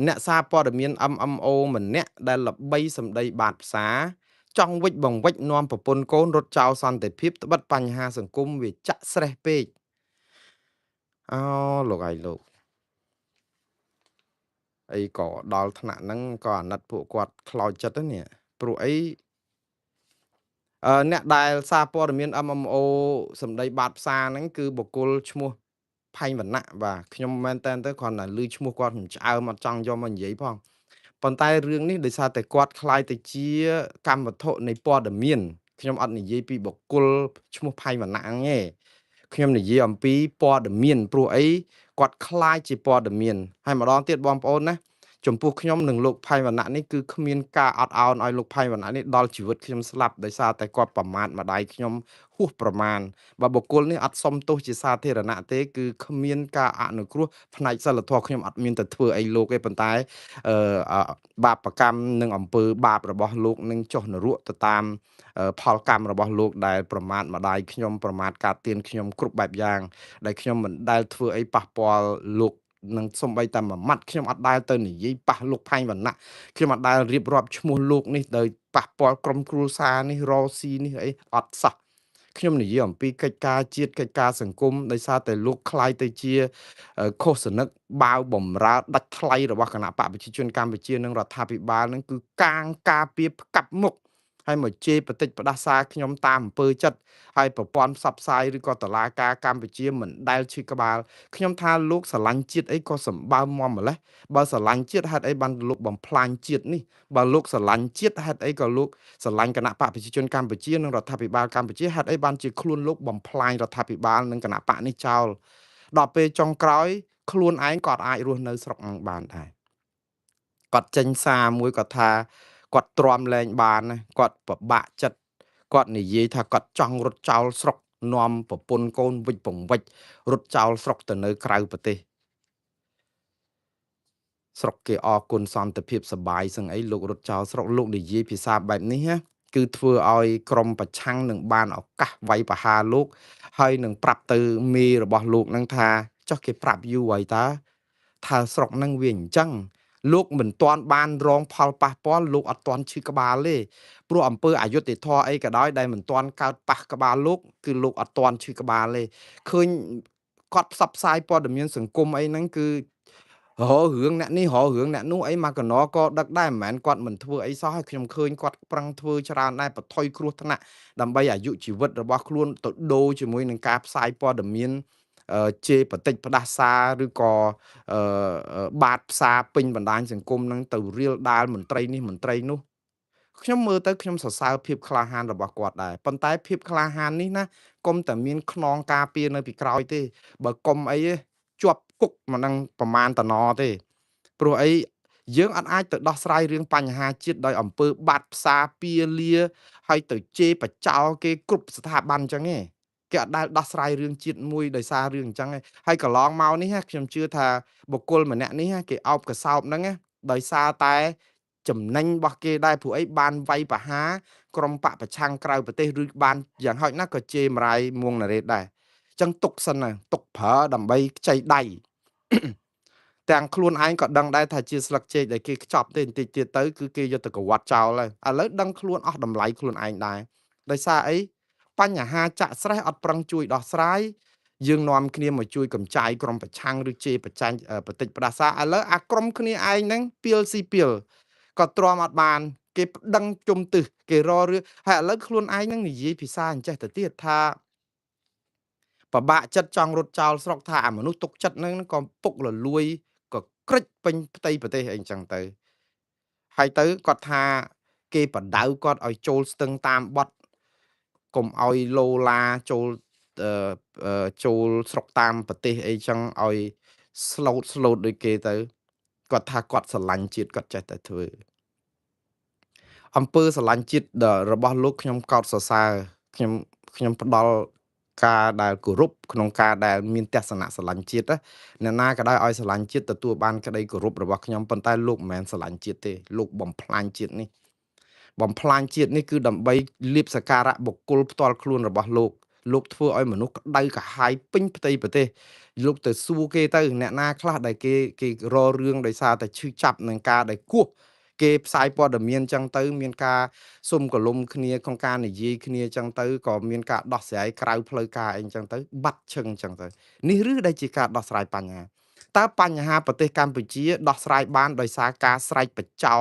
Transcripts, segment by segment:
អ្នកសារព័ត៌មាន MMO ម្នាក់ដែលល្បីសម្ដីបាតផ្សាចង់វិច្ចបង្វិច្ចនាំប្រពន្ធកូនរត់ចោលសន្តិភាពត្បិតបញ្ហាសង្គមវាចាក់ស្រេះពេកអូលោកហើយលោកអីក៏ដល់ថ្នាក់ហ្នឹងក៏អាណិតពួកគាត់ខ្លោចចិត្តហ្នឹងនេះព្រោះអីអ្នកដែលសារព័ត៌មាន MMO សម្ដីបាតផ្សាហ្នឹងគឺបុគ្គលឈ្មោះផៃវណ្ណៈបាទខ្ញុំមែនតើទៅគ្រាន់តែឮឈ្មោះគាត់ខ្ញុំឆ្អើមអត់ចង់យកមកនិយាយផងប៉ុន្តែរឿងនេះដោយសារតែគាត់คล้ายទៅជាកម្មវត្ថុនៃព័ត៌មានខ្ញុំអត់និយាយពីបុគ្គលឈ្មោះផៃវណ្ណៈហ្នឹងទេខ្ញុំនិយាយអំពីព័ត៌មានព្រោះអីគាត់คล้ายជាព័ត៌មានហើយម្ដងទៀតបងប្អូនណាចំពោះខ្ញុំនិងលោកផៃវណ្ណៈនេះគឺគ្មានការអត់ឱនឲ្យលោកផៃវណ្ណៈនេះដល់ជីវិតខ្ញុំស្លាប់ដោយសារតែគាត់ប្រមាថម្ដាយខ្ញុំហួសប្រមាណបើបុគ្គលនេះអត់សមទោសជាសាធារណៈទេគឺគ្មានការអនុគ្រោះផ្នែកសិលធម៌ខ្ញុំអត់មានទៅធ្វើអីលោកទេប៉ុន្តែបាបកម្មនិងអំពើបាបរបស់លោកនឹងចុះនរកទៅតាមផលកម្មរបស់លោកដែលប្រមាថម្ដាយខ្ញុំប្រមាថការទៀនខ្ញុំគ្រប់បែបយ៉ាងដែលខ្ញុំមិនដែលធ្វើអីប៉ះពាល់លោកនឹងសំបីតែមួយម៉ាត់ខ្ញុំអត់ដែលទៅនិយាយប៉ះលោកផែងវណ្ណៈខ្ញុំអត់ដែលរៀបរាប់ឈ្មោះលោកនេះដោយប៉ះពាល់ក្រុមគ្រួសារនេះរ៉ស៊ីនេះអីអត់សោះខ្ញុំនិយាយអំពីកិច្ចការជាតិកិច្ចការសង្គមដោយសារតែលោកคล้ายទៅជាឃោសនិកបាវបំរើដាច់ថ្លៃរបស់គណៈបកប្រជាជនកម្ពុជានិងរដ្ឋាភិបាលនឹងគឺកាងការពារផ្កាប់មុខហើយមកជេរបតិចផ្ដាសាខ្ញុំតាមអំពើចិត្តហើយប្រព័ន្ធផ្សព្វផ្សាយឬក៏តឡាការកម្ពុជាមិនដែលឈឺក្បាលខ្ញុំថាលោកស្រឡាញ់ជាតិអីក៏សម្បើមម្លេះបើស្រឡាញ់ជាតិហេតុអីបានលោកបំផ្លាញជាតិនេះបើលោកស្រឡាញ់ជាតិហេតុអីក៏លោកស្រឡាញ់គណៈបកប្រជាជនកម្ពុជានិងរដ្ឋាភិបាលកម្ពុជាហេតុអីបានជាខ្លួនលោកបំផ្លាញរដ្ឋាភិបាលនិងគណៈបកនេះចោលដល់ពេលចុងក្រោយខ្លួនឯងក៏អាចរស់នៅស្រុកនឹងបានដែរគាត់ចេញសារមួយគាត់ថាគាត់ទ្រាំលែងបានគាត់ពិបាកចិត្តគាត់និយាយថាគាត់ចង់រត់ចោលស្រុកនាំប្រពន្ធកូនវិច្ចបង្វិច្ចរត់ចោលស្រុកទៅនៅក្រៅប្រទេសស្រុកគេអរគុណសន្តិភាពសបាយសឹងអីលោករត់ចោលស្រុកលោកនិយាយភាសាបែបនេះណាគឺធ្វើឲ្យក្រមប្រឆាំងនឹងបានឱកាសវាយប្រហារលោកហើយនឹងប្រាប់ទៅមេរបស់លោកនឹងថាចុះគេប្រាប់យូរហើយតើថាស្រុកនឹងវាអញ្ចឹងលោកមិនទាន់បានរងផលប៉ះពាល់លោកអត់ទាន់ឈឺក្បាលទេព្រោះអំពើអយុត្តិធម៌អីក៏ដោយដែលមិនទាន់កើតប៉ះក្បាលលោកគឺលោកអត់ទាន់ឈឺក្បាលទេឃើញគាត់ផ្សព្វផ្សាយព័ត៌មានសង្គមអីហ្នឹងគឺរករឿងអ្នកនេះរករឿងអ្នកនោះអីមកកណក៏ដឹកដែរមិនមែនគាត់មិនធ្វើអីសោះហើយខ្ញុំឃើញគាត់ប្រឹងធ្វើច្រើនដែរបថុយគ្រោះថ្នាក់ដើម្បីអាយុជីវិតរបស់ខ្លួនទៅដូរជាមួយនឹងការផ្សាយព័ត៌មានជេរបតិចផ្ដាសាឬក៏បាតផ្សាពេញបណ្ដាញសង្គមនឹងទៅរៀលដាលមន្ត្រីនេះមន្ត្រីនោះខ្ញុំមើលទៅខ្ញុំសរសើរភាពក្លាហានរបស់គាត់ដែរប៉ុន្តែភាពក្លាហាននេះណាកុំតែមានខ្នងការពារនៅពីក្រោយទេបើកុំអីទេជាប់គុកមិនដឹងប្រមាណតណទេព្រោះអីយើងអត់អាចទៅដោះស្រាយរឿងបញ្ហាជាតិដោយអំពើបាត់ផ្សាពាលាហើយទៅជេរបចោគេគ្រប់ស្ថាប័នអញ្ចឹងទេគេអត់ដែលដោះស្រាយរឿងជាតិមួយដោយសាររឿងអញ្ចឹងទេហើយកន្លងមកនេះខ្ញុំជឿថាបុគ្គលម្នាក់នេះគេអោបកសោបហ្នឹងដោយសារតែចំណេញរបស់គេដែរព្រោះអីបានវាយប្រហារក្រុមបកប្រឆាំងក្រៅប្រទេសឬបានយ៉ាងហោចណាស់ក៏ជេរមរាយមួងណារ៉េតដែរអញ្ចឹងទុកសិនណាទុកប្រើដើម្បីខ្ចីដៃទាំងខ្លួនឯងក៏ដឹងដែរថាជាស្លឹកចេកដែលគេខ្ចប់ទេបន្តិចទៀតទៅគឺគេយកទៅកវាត់ចោលហើយឥឡូវដឹងខ្លួនអស់តម្លៃខ្លួនឯងដែរដោយសារអីបញ្ហាចាក់ស្រេះអត់ប្រឹងជួយដោះស្រាយយើងនាំគ្នាមកជួយកម្ចាយក្រុមប្រឆាំងឬជេរបច្ចាញ់បតិចផ្ដាសាឥឡូវអាក្រុមគ្នាឯងហ្នឹងពីលស៊ីពីលក៏ទ្រាំអត់បានគេប្តឹងជុំទឹះគេររឿងហើយឥឡូវខ្លួនឯងហ្នឹងនិយាយភាសាអញ្ចេះទៅទៀតថាបបាក់ចិត្តចង់រត់ចោលស្រុកថាអាមនុស្សទុកចិត្តហ្នឹងក៏ពុករលួយក៏ក្រិចពេញផ្ទៃប្រទេសអីចឹងទៅហើយទៅគាត់ថាគេបដៅគាត់ឲ្យចូលស្ទឹងតាមបត់កុំឲ្យលោឡាចូលចូលស្រុកតាមប្រទេសអីចឹងឲ្យស្លូតដូចគេទៅគាត់ថាគាត់ស្រឡាញ់ជាតិគាត់ចេះតែធ្វើអំពើស្រឡាញ់ជាតិរបស់លោកខ្ញុំកោតសរសើរខ្ញុំផ្ដល់ការដែលគោរពក្នុងការដែលមានទស្សនៈស្រឡាញ់ជាតិអ្នកណាក៏ដោយឲ្យស្រឡាញ់ជាតិទទួលបានក្តីគោរពរបស់ខ្ញុំប៉ុន្តែលោកមិនមែនស្រឡាញ់ជាតិទេលោកបំផ្លាញជាតិនេះគឺដើម្បីលាបសក្ការៈបុគ្គលផ្ទាល់ខ្លួនរបស់លោក លោកធ្វើឲ្យមនុស្សក្តៅក្រហាយពេញផ្ទៃប្រទេសលោកទៅសួរគេទៅអ្នកណាខ្លះដែលគេរករឿងដោយសារតែឈឺចាប់នឹងការដែលគោះគេផ្សាយព័ត៌មានចឹងទៅមានការសុំកលុំគ្នាក្នុងការនិយាយគ្នាចឹងទៅក៏មានការដោះស្រាយក្រៅផ្លូវការអីចឹងទៅបាត់ឈឹងចឹងទៅនេះឬដែលជាការដោះស្រាយបញ្ហាតើបញ្ហាប្រទេសកម្ពុជាដោះស្រាយបានដោយសារការស្រែកបញ្ចោ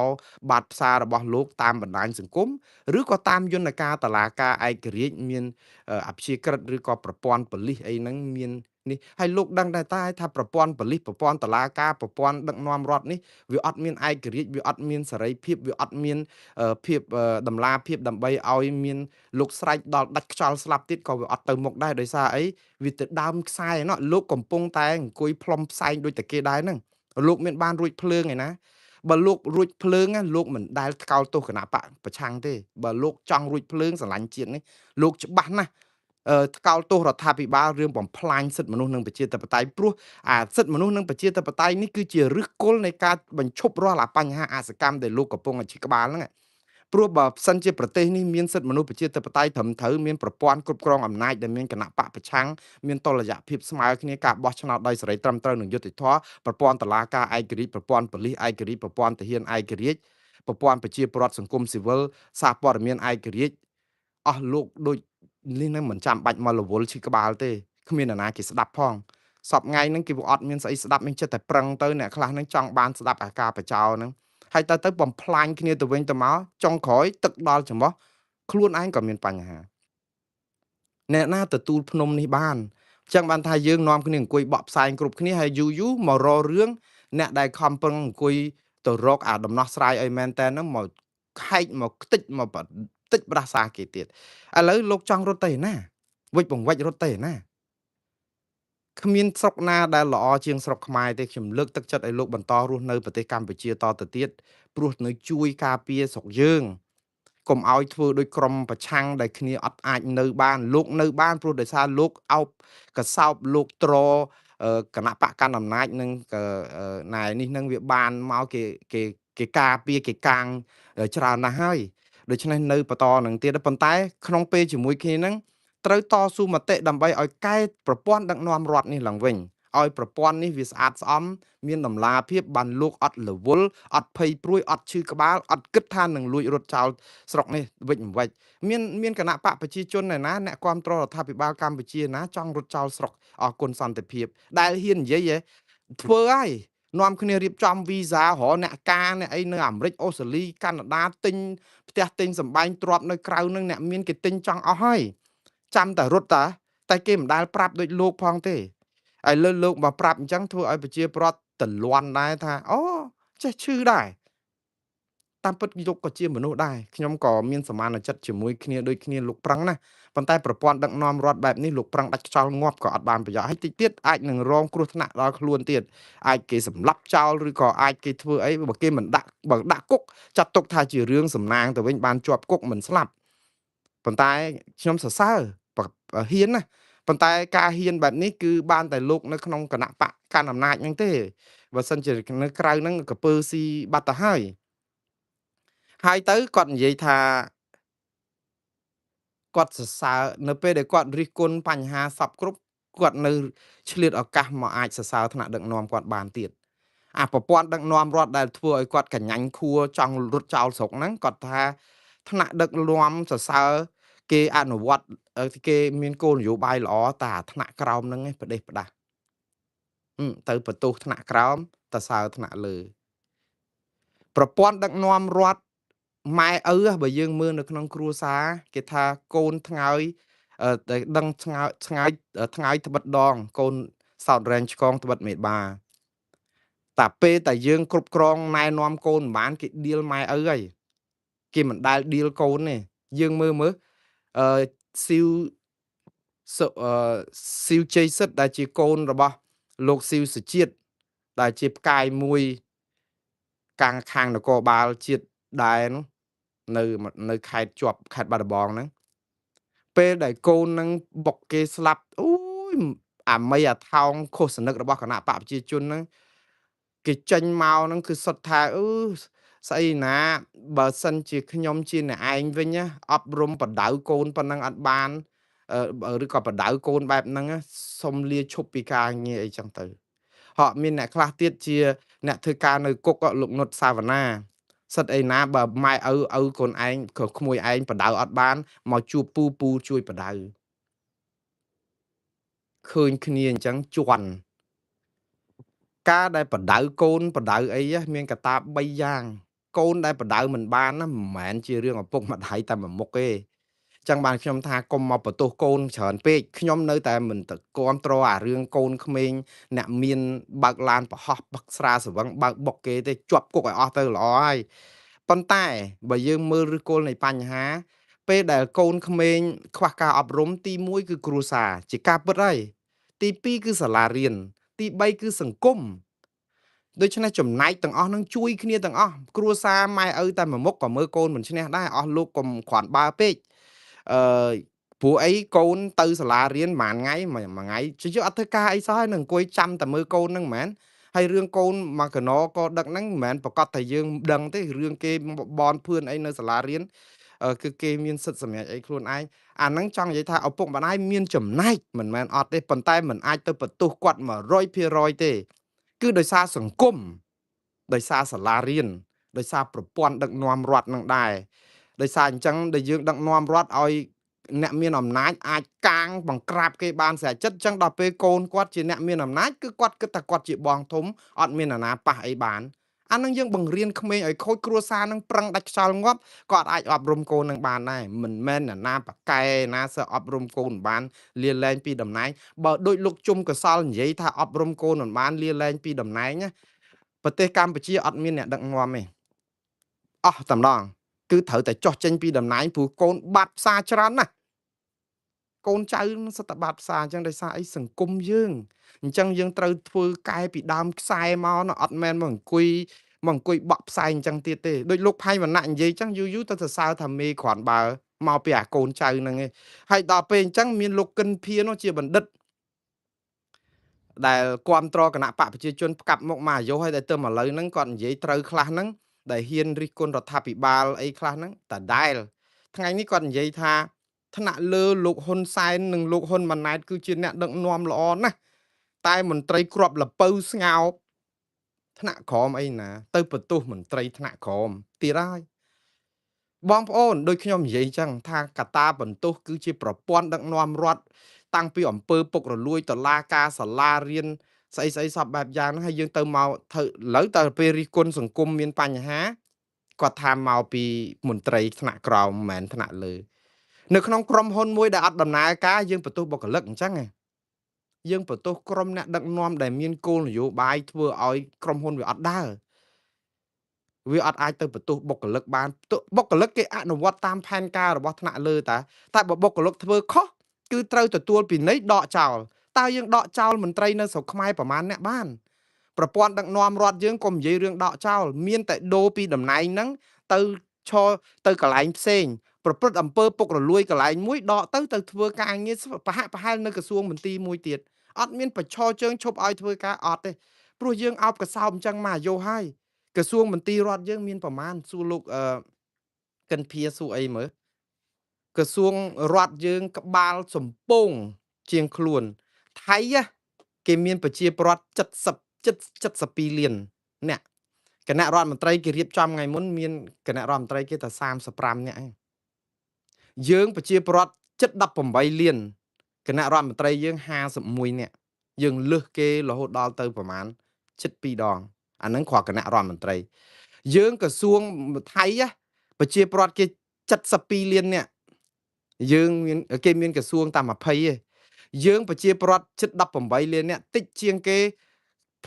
បាតផ្សាររបស់លោកតាមបណ្ដាញសង្គមឬក៏តាមយន្តការតុលាការឯករាជ្យមានអព្យាក្រឹតឬក៏ប្រព័ន្ធប៉ូលីសអីហ្នឹងមាននេះហើយលោកដឹងដែរតើថាប្រព័ន្ធប៉ូលីសប្រព័ន្ធតុលាការប្រព័ន្ធដឹកនាំរដ្ឋនេះវាអត់មានឯករាជ្យវាអត់មានសេរីភាពវាអត់មានភាពតម្លាភាពដើម្បីឲ្យមានលោកស្រែកដល់ដាច់ខ្យល់ស្លាប់ទៀតក៏វាអត់ទៅមុខដែរដោយសារអីវាទៅដើមខ្សែណោះលោកកំពុងតែអង្គុយផ្លុំផ្សែងដូចតែគេដែរហ្នឹងលោកមានបានរួចភ្លើងឯណាបើលោករួចភ្លើងលោកមិនដែលថ្កោលទោសគណៈបកប្រឆាំងទេបើលោកចង់រួចភ្លើងស្រឡាញ់ជាតិនេះលោកច្បាស់ណាស់ថ្កោលទោសរដ្ឋាភិបាលរឿងបំផ្លាញសិទ្ធិមនុស្សនិងប្រជាធិបតេយ្យព្រោះអាសិទ្ធិមនុស្សនិងប្រជាធិបតេយ្យនេះគឺជាឫសគល់នៃការបញ្ឈប់រាល់អាបញ្ហាអសកម្មដែលលោកកំពុងតែឈឺក្បាលហ្នឹងព្រោះបើសិនជាប្រទេសនេះមានសិទ្ធិមនុស្សប្រជាធិបតេយ្យត្រឹមត្រូវមានប្រព័ន្ធគ្រប់គ្រងអំណាចដែលមានគណៈបកប្រឆាំងមានតុល្យភាពស្មើគ្នាការបោះឆ្នោតដោយសេរីត្រឹមត្រូវនិងយុត្តិធម៌ប្រព័ន្ធតុលាការឯករាជ្យប្រព័ន្ធប៉ូលីសឯករាជ្យប្រព័ន្ធទាហានឯករាជ្យប្រព័ន្ធប្រជាពលរដ្ឋសង្គមស៊ីវិលសារព័ត៌មានឯករាជ្យអស់លោកដូចនេះនឹងមិនចាំបាច់មករវល់ឈឺក្បាលទេគ្មាននរណាគេស្ដាប់ផងសពថ្ងៃហ្នឹងគេអត់មានស្អីស្ដាប់មានចិត្តតែប្រឹងទៅអ្នកខ្លះហ្នឹងចង់បានស្ដាប់អាការបចោហ្នឹងហើយទៅបំផ្លាញគ្នាទៅវិញទៅមកចុងក្រោយទឹកដល់ច្រមុះខ្លួនឯងក៏មានបញ្ហាអ្នកណាទទួលភ្នំនេះបានចឹងបានថាយើងនាំគ្នាអង្គុយបកផ្សាយគ្រប់គ្នាហើយយូរមករករឿងអ្នកដែលខំប្រឹងអង្គុយទៅរកអាដំណោះស្រាយឲ្យមែនតើហ្នឹងមកខែកមកខ្ទេចមកបន្តិចប្រាសាគេទៀតឥឡូវលោកចង់រត់ទៅឯណាវិច្ចបង្វិចរត់ទៅឯណាគ្មានស្រុកណាដែលល្អជាងស្រុកខ្មែរទេខ្ញុំលើកទឹកចិត្តឲ្យលោកបន្តរស់នៅប្រទេសកម្ពុជាតទៅទៀតព្រោះនៅជួយការពារស្រុកយើងកុំឲ្យធ្វើដោយក្រុមប្រឆាំងដែលគ្នាអត់អាចនៅបានលោកនៅបានព្រោះដោយសារលោកអោបកសោបលោកត្រគណៈបកកណ្ដាលអំណាចនឹងណែនេះនឹងវាបានមកគេការពារគេកាងច្រើនណាស់ហើយដូច្នេះនៅបន្តនឹងទៀតប៉ុន្តែក្នុងពេលជាមួយគ្នានឹងត្រូវតស៊ូមតិដើម្បីឲ្យកែប្រព័ន្ធដឹកនាំរដ្ឋនេះឡើងវិញឲ្យប្រព័ន្ធនេះវាស្អាតស្អំមានតម្លាភាពបានលោកអត់រវល់អត់ភ័យព្រួយអត់ឈឺក្បាលអត់គិតថានឹងលួចរត់ចោលស្រុកនេះវិច្ចមិនវិច្ចមានគណៈបកប្រជាជនឯណាអ្នកគ្រប់គ្រងរដ្ឋាភិបាលកម្ពុជាណាចង់រត់ចោលស្រុកអរគុណសន្តិភាពដែលហ៊ាននិយាយធ្វើហើយនាំគ្នារៀបចំវីសារកអ្នកការអ្នកអីនៅអាមេរិកអូស្ត្រាលីកាណាដាទិញផ្ទះទិញសម្បែងទ្រព្យនៅក្រៅនឹងអ្នកមានគេទិញចង់អស់ហើយចាំតែរត់តែគេមិនដែលប្រាប់ដូចលោកផងទេឥឡូវលោកមកប្រាប់អញ្ចឹងធ្វើឲ្យប្រជាពលរដ្ឋទលាន់ដែរថាអូចេះឈឺដែរតាមពិតលោកក៏ជាមនុស្សដែរខ្ញុំក៏មានសមានចិត្តជាមួយគ្នាដូចគ្នាលោកប្រឹងណាប៉ុន្តែប្រព័ន្ធដឹកនាំរដ្ឋបែបនេះលោកប្រឹងដាច់ខ្យល់ងាប់ក៏អត់បានប្រយោជន៍ហើយតិចទៀតអាចនឹងរងគ្រោះថ្នាក់ដល់ខ្លួនទៀតអាចគេសម្លាប់ចោលឬក៏អាចគេធ្វើអីបើគេមិនដាក់បើដាក់គុកចាត់ទុកថាជារឿងសំណាងទៅវិញបានជាប់គុកមិនស្លាប់ប៉ុន្តែខ្ញុំសរសើរហ៊ានណាប៉ុន្តែការហ៊ានបែបនេះគឺបានតែលោកនៅក្នុងគណៈបកកាន់អំណាចហ្នឹងទេបើសិនជានៅក្រៅហ្នឹងកពើស៊ីបាត់ទៅហើយទៅគាត់និយាយថាគាត់សរសើរនៅពេលដែលគាត់រិះគន់បញ្ហាសពគ្រប់គាត់នៅឆ្លៀតឱកាសមកអាចសរសើរថ្នាក់ដឹកនាំគាត់បានទៀតអាប្រព័ន្ធដឹកនាំរដ្ឋដែលធ្វើឲ្យគាត់កញ្ញាញ់ខួរចង់រត់ចោលស្រុកហ្នឹងគាត់ថាថ្នាក់ដឹកនាំសរសើរគេអនុវត្តគេមានគោលនយោបាយល្អតែអាថ្នាក់ក្រោមហ្នឹងឯងផ្ដេសផ្ដាស់ទៅបន្ទោសថ្នាក់ក្រោមតសើថ្នាក់លើប្រព័ន្ធដឹកនាំរដ្ឋម៉ែឪបើយើងមើលនៅក្នុងគ្រួសារគេថាកូនថ្ងើយតែដឹងថ្ងើយត្បិតដងកូនសោតរែងឆ្កងត្បិតមេបាតែពេលតែយើងគ្រប់គ្រងណែនាំកូនមិនបានគេដៀលម៉ែឪហើយគេមិនដែលដៀលកូនទេយើងមើលអឺស៊ីវស៊ីវជ័យសិទ្ធដែលជាកូនរបស់លោកស៊ីវសុជាតិដែលជាផ្កាយមួយខាងនគរបាលជាតិដែរនោះនៅខេត្តជាប់ខេត្តបាត់ដំបងហ្នឹងពេលដែលកូននឹងបុកគេស្លាប់អូយអាមីអាថោងខុសសនឹករបស់គណៈបកប្រជាជនហ្នឹងគេចេញមកហ្នឹងគឺសុទ្ធថាស្អីណាបើសិនជាខ្ញុំជាអ្នកឯងវិញណាអប់រំបដៅកូនប៉ុណ្ណឹងអត់បាន ឬក៏បដៅកូនបែបហ្នឹងណាសុំលាឈប់ពីការងារអីចឹងទៅមានអ្នកខ្លះទៀតជាអ្នកធ្វើការនៅគុកលោកនុតសាវណ្ណាសិតអីណាបើម៉ែឪកូនឯងក៏ក្មួយឯងបដៅអត់បានមកជួបពូជួយបដៅឃើញគ្នាអញ្ចឹងជន់ការដែលបដៅកូនបដៅអីមានកត្តា3យ៉ាងកូនដែលបដៅមិនបានណាមិនមែនជារឿងឪពុកម្ដាយតែមួយមុខទេចឹងបានខ្ញុំថាកុំមកបន្ទោសកូនច្រើនពេកខ្ញុំនៅតែមិនទៅគាំទ្រអារឿងកូនក្មេងអ្នកមានបើកឡានប្រហោះបឹកស្រាស្វឹងបើកបុកគេទេជាប់គុកឲ្យអស់ទៅល្អហើយប៉ុន្តែបើយើងមើលឫសគល់នៃបញ្ហាពេលដែលកូនក្មេងខ្វះការអប់រំទី1គឺគ្រួសារជាការពិតហើយទី2គឺសាលារៀនទី3គឺសង្គមដូច្នេះចំណែកទាំងអស់នឹងជួយគ្នាទាំងអស់គ្រួសារម៉ែឪតែមួយមុខក៏មើលកូនមិនឈ្នះដែរអស់លោកកុំគ្រាន់បើពេកអឺព្រោះអីកូនទៅសាលារៀនប្រហែលថ្ងៃមួយថ្ងៃជិះយកអត់ធ្វើការអីសោះហើយនឹងអង្គុយចាំតែមើលកូនហ្នឹងមែនហើយរឿងកូនមកកណោក៏ដឹកហ្នឹងមិនមែនប្រកាសតែយើងដឹងទេរឿងគេបនភឿនអីនៅសាលារៀនគឺគេមានសិទ្ធិសម្រេចអីខ្លួនឯងអាហ្នឹងចង់និយាយថាឪពុកម្ដាយមានចំណែកមិនមែនអត់ទេប៉ុន្តែមិនអាចទៅបន្ទោសគាត់100%ទេគឺដោយសារសង្គមដោយសារសាលារៀនដោយសារប្រព័ន្ធដឹកនាំរដ្ឋនឹងដែរដោយសារអញ្ចឹងដែលយើងដឹកនាំរដ្ឋឲ្យអ្នកមានអំណាចអាចកាងបង្ក្រាបគេបានស្រេចចិត្តអញ្ចឹងដល់ពេលកូនគាត់ជាអ្នកមានអំណាចគឺគាត់គិតថាគាត់ជាបងធំអត់មានអាណាប៉ះអីបានអានឹងយើងបង្រៀនក្មេងឲ្យខូចគ្រួសារនឹងប្រឹងដាច់ខ្យល់ងាប់ក៏អាចអប់រំកូននឹងបានដែរមិនមែនអាណាប៉កែណាសើអប់រំកូនបានលាលែងពីតំណែងបើដូចលោកជុំកសលនិយាយថាអប់រំកូនមិនបានលាលែងពីតំណែងណាប្រទេសកម្ពុជាអត់មានអ្នកដឹកនាំទេអស់តែម្ដងគឺត្រូវតែចោះចេញពីតំណែងព្រោះកូនបាត់ផ្សារច្រើនណាស់កូនចៅសិតតែបាត់ផ្សារអញ្ចឹងដោយសារអីសង្គមយើងអញ្ចឹងយើងត្រូវធ្វើកែពីដើមខ្សែមកណាអត់មែនមកអង្គុយបក់ផ្សែងអញ្ចឹងទៀតទេដូចលោកផៃវណ្ណៈនិយាយអញ្ចឹងយូរទៅសរសើរថាមេគ្រាន់បើមកពីអាកូនចៅហ្នឹងឯងហើយដល់ពេលអញ្ចឹងមានលោកកិនភៀនោះជាបណ្ឌិតដែលគ្រប់គ្រងគណៈបកប្រជាជនផ្កាប់មុខមកអាយុហើយតែទៅមកឥឡូវហ្នឹងគាត់និយាយត្រូវខ្លះហ្នឹងដែលហ៊ានរិះគន់រដ្ឋាភិបាលអីខ្លះហ្នឹងតដែលថ្ងៃនេះគាត់និយាយថាថ្នាក់លើលោកហ៊ុនសែននិងលោកហ៊ុនម៉ាណែតគឺជាអ្នកដឹកនាំល្អណាស់តែមន្ត្រីក្របលពៅស្ងោបថ្នាក់ក្រមអីណាទៅបន្ទោសមន្ត្រីថ្នាក់ក្រមទៀតហើយបងប្អូនដូចខ្ញុំនិយាយអញ្ចឹងថាកត្តាបន្ទោសគឺជាប្រព័ន្ធដឹកនាំរដ្ឋតាំងពីអំពើពុករលួយតុលាការសាលារៀនស្អីសពបែបយ៉ាងហ្នឹងហើយយើងទៅមកធ្វើឥឡូវតើពេលរិះគន់សង្គមមានបញ្ហាគាត់ថាមកពីមន្ត្រីថ្នាក់ក្រោមមិនមែនថ្នាក់លើនៅក្នុងក្រុមហ៊ុនមួយដែលអត់ដំណើរការយើងបន្ទោសបុគ្គលិកអញ្ចឹងយើងបន្ទោសក្រុមអ្នកដឹកនាំដែលមានគោលនយោបាយធ្វើឲ្យក្រុមហ៊ុនវាអត់ដើរវាអត់អាចទៅបន្ទោសបុគ្គលិកបានបុគ្គលិកគេអនុវត្តតាមផែនការរបស់ថ្នាក់លើតែបើបុគ្គលិកធ្វើខុសគឺត្រូវទទួលពិន័យដកចោលតើយើងដកចោលមន្ត្រីនៅស្រុកខ្មែរប្រមាណអ្នកបានប្រព័ន្ធដឹកនាំរដ្ឋយើងកុំនិយាយរឿងដកចោលមានតែដូរពីតំណែងហ្នឹងទៅឈរទៅកន្លែងផ្សេងប្រព្រឹត្តអំពើពុករលួយកន្លែងមួយដកទៅធ្វើការងារប្រហែលនៅក្រសួងមន្ទីរមួយទៀតអត់មានបញ្ឈរជើងឈប់ឲ្យធ្វើការអត់ទេព្រោះយើងអោបកសោបអញ្ចឹងមកអាយុហើយក្រសួងមន្ទីររដ្ឋយើងមានប្រមាណសួរលោកកិនភៀសួរអីមើលក្រសួងរដ្ឋយើងក្បាលសំពងជាងខ្លួនថៃគេមានប្រជាពលរដ្ឋ72លានអ្នកគណៈរដ្ឋមន្ត្រីគេរៀបចំថ្ងៃមុនមានគណៈរដ្ឋមន្ត្រីគេតែ35នាក់ឯងយើងប្រជាពលរដ្ឋជិត18លានគណៈរដ្ឋមន្ត្រីយើង51នាក់យើងលើសគេរហូតដល់ទៅប្រមាណជិត2ដងអាហ្នឹងគ្រាន់គណៈរដ្ឋមន្ត្រីយើងក្រសួងថៃប្រជាពលរដ្ឋគេ72លាននាក់យើងមានគេមានក្រសួងតែ20ឯងយើងប្រជាពលរដ្ឋជិត18លាននាក់តិចជាងគេ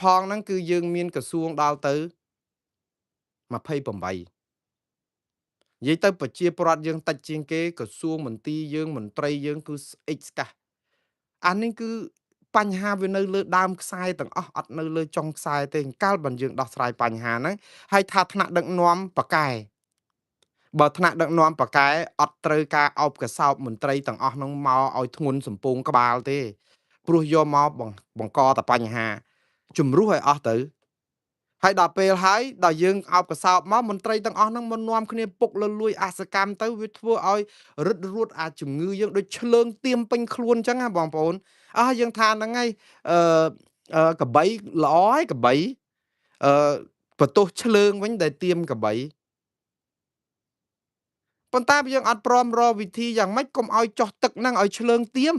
ផងហ្នឹងគឺយើងមានក្រសួងដល់ទៅ28និយាយទៅប្រជាពលរដ្ឋយើងតិចជាងគេក្រសួងមន្ទីរយើងមន្ត្រីយើងគឺស្អិចស្កះអានេះគឺបញ្ហាវានៅលើដើមខ្សែទាំងអស់អត់នៅលើចុងខ្សែទេកាលបើយើងដោះស្រាយបញ្ហាហ្នឹងហើយថាថ្នាក់ដឹកនាំបកែបើថ្នាក់ដឹកនាំបកែអត់ត្រូវការអោបកសោបមន្ត្រីទាំងអស់ហ្នឹងមកឲ្យធ្ងន់សំពងក្បាលទេព្រោះយកមកបង្កតែបញ្ហាជំរុះឲ្យអស់ទៅ ហើយដល់ពេលហើយដល់យើងអោបកសោបមកមន្ត្រីទាំងអស់ហ្នឹងមកនាំគ្នាពុកលលួយអសកម្មទៅវាធ្វើឲ្យរឹតរួតអាចជំងឺយើងដូចឆ្លើងទៀមពេញខ្លួនអញ្ចឹងណាបងប្អូនយើងថាហ្នឹងហើយអឺកបីល្អហើយកបីអឺបន្ទោសឆ្លើងវិញដែលទៀមកបីប៉ុន្តែយើងអត់ព្រមរកវិធីយ៉ាងម៉េចកុំឲ្យចោះទឹកហ្នឹងឲ្យឆ្លើងទៀម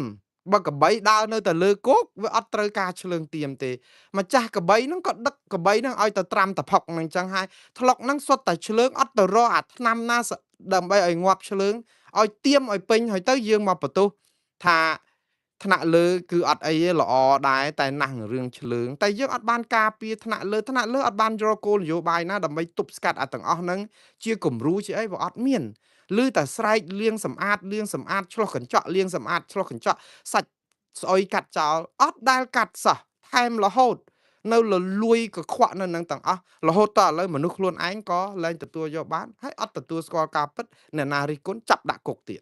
បើកបីដើរនៅតែលើគោកវាអត់ត្រូវការឆ្លើងទៀមទេម្ចាស់កបីហ្នឹងក៏ដឹកកបីហ្នឹងឲ្យទៅត្រាំតផុកហ្នឹងចឹងហើយថ្លុកហ្នឹងសុទ្ធតែឆ្លើងអត់ទៅរកអាថ្នាំណាដើម្បីឲ្យងាប់ឆ្លើងឲ្យទៀមឲ្យពេញហើយទៅយើងមកបន្ទោសថាថ្នាក់លើគឺអត់អីទេល្អដែរតែណាស់នឹងរឿងឆ្លើងតែយើងអត់បានការពារថ្នាក់លើអត់បានយកគោលនយោបាយណាដើម្បីទប់ស្កាត់អាទាំងអស់ហ្នឹងជាគំរូជាអីវាអត់មានឮតែស្រែកលាងសម្អាតឆ្លោះកញ្ចក់លាងសម្អាតឆ្លោះកញ្ចក់សាច់ស្អុយកាត់ចោលអត់ដែលកាត់សោះថែមរហូតនៅលលួយកខ្វក់នៅនឹងទាំងអស់រហូតតឥឡូវមនុស្សខ្លួនឯងក៏លែងទទួលយកបានហើយអត់ទទួលស្គាល់ការពិតអ្នកណារិះគន់ចាប់ដាក់គុកទៀត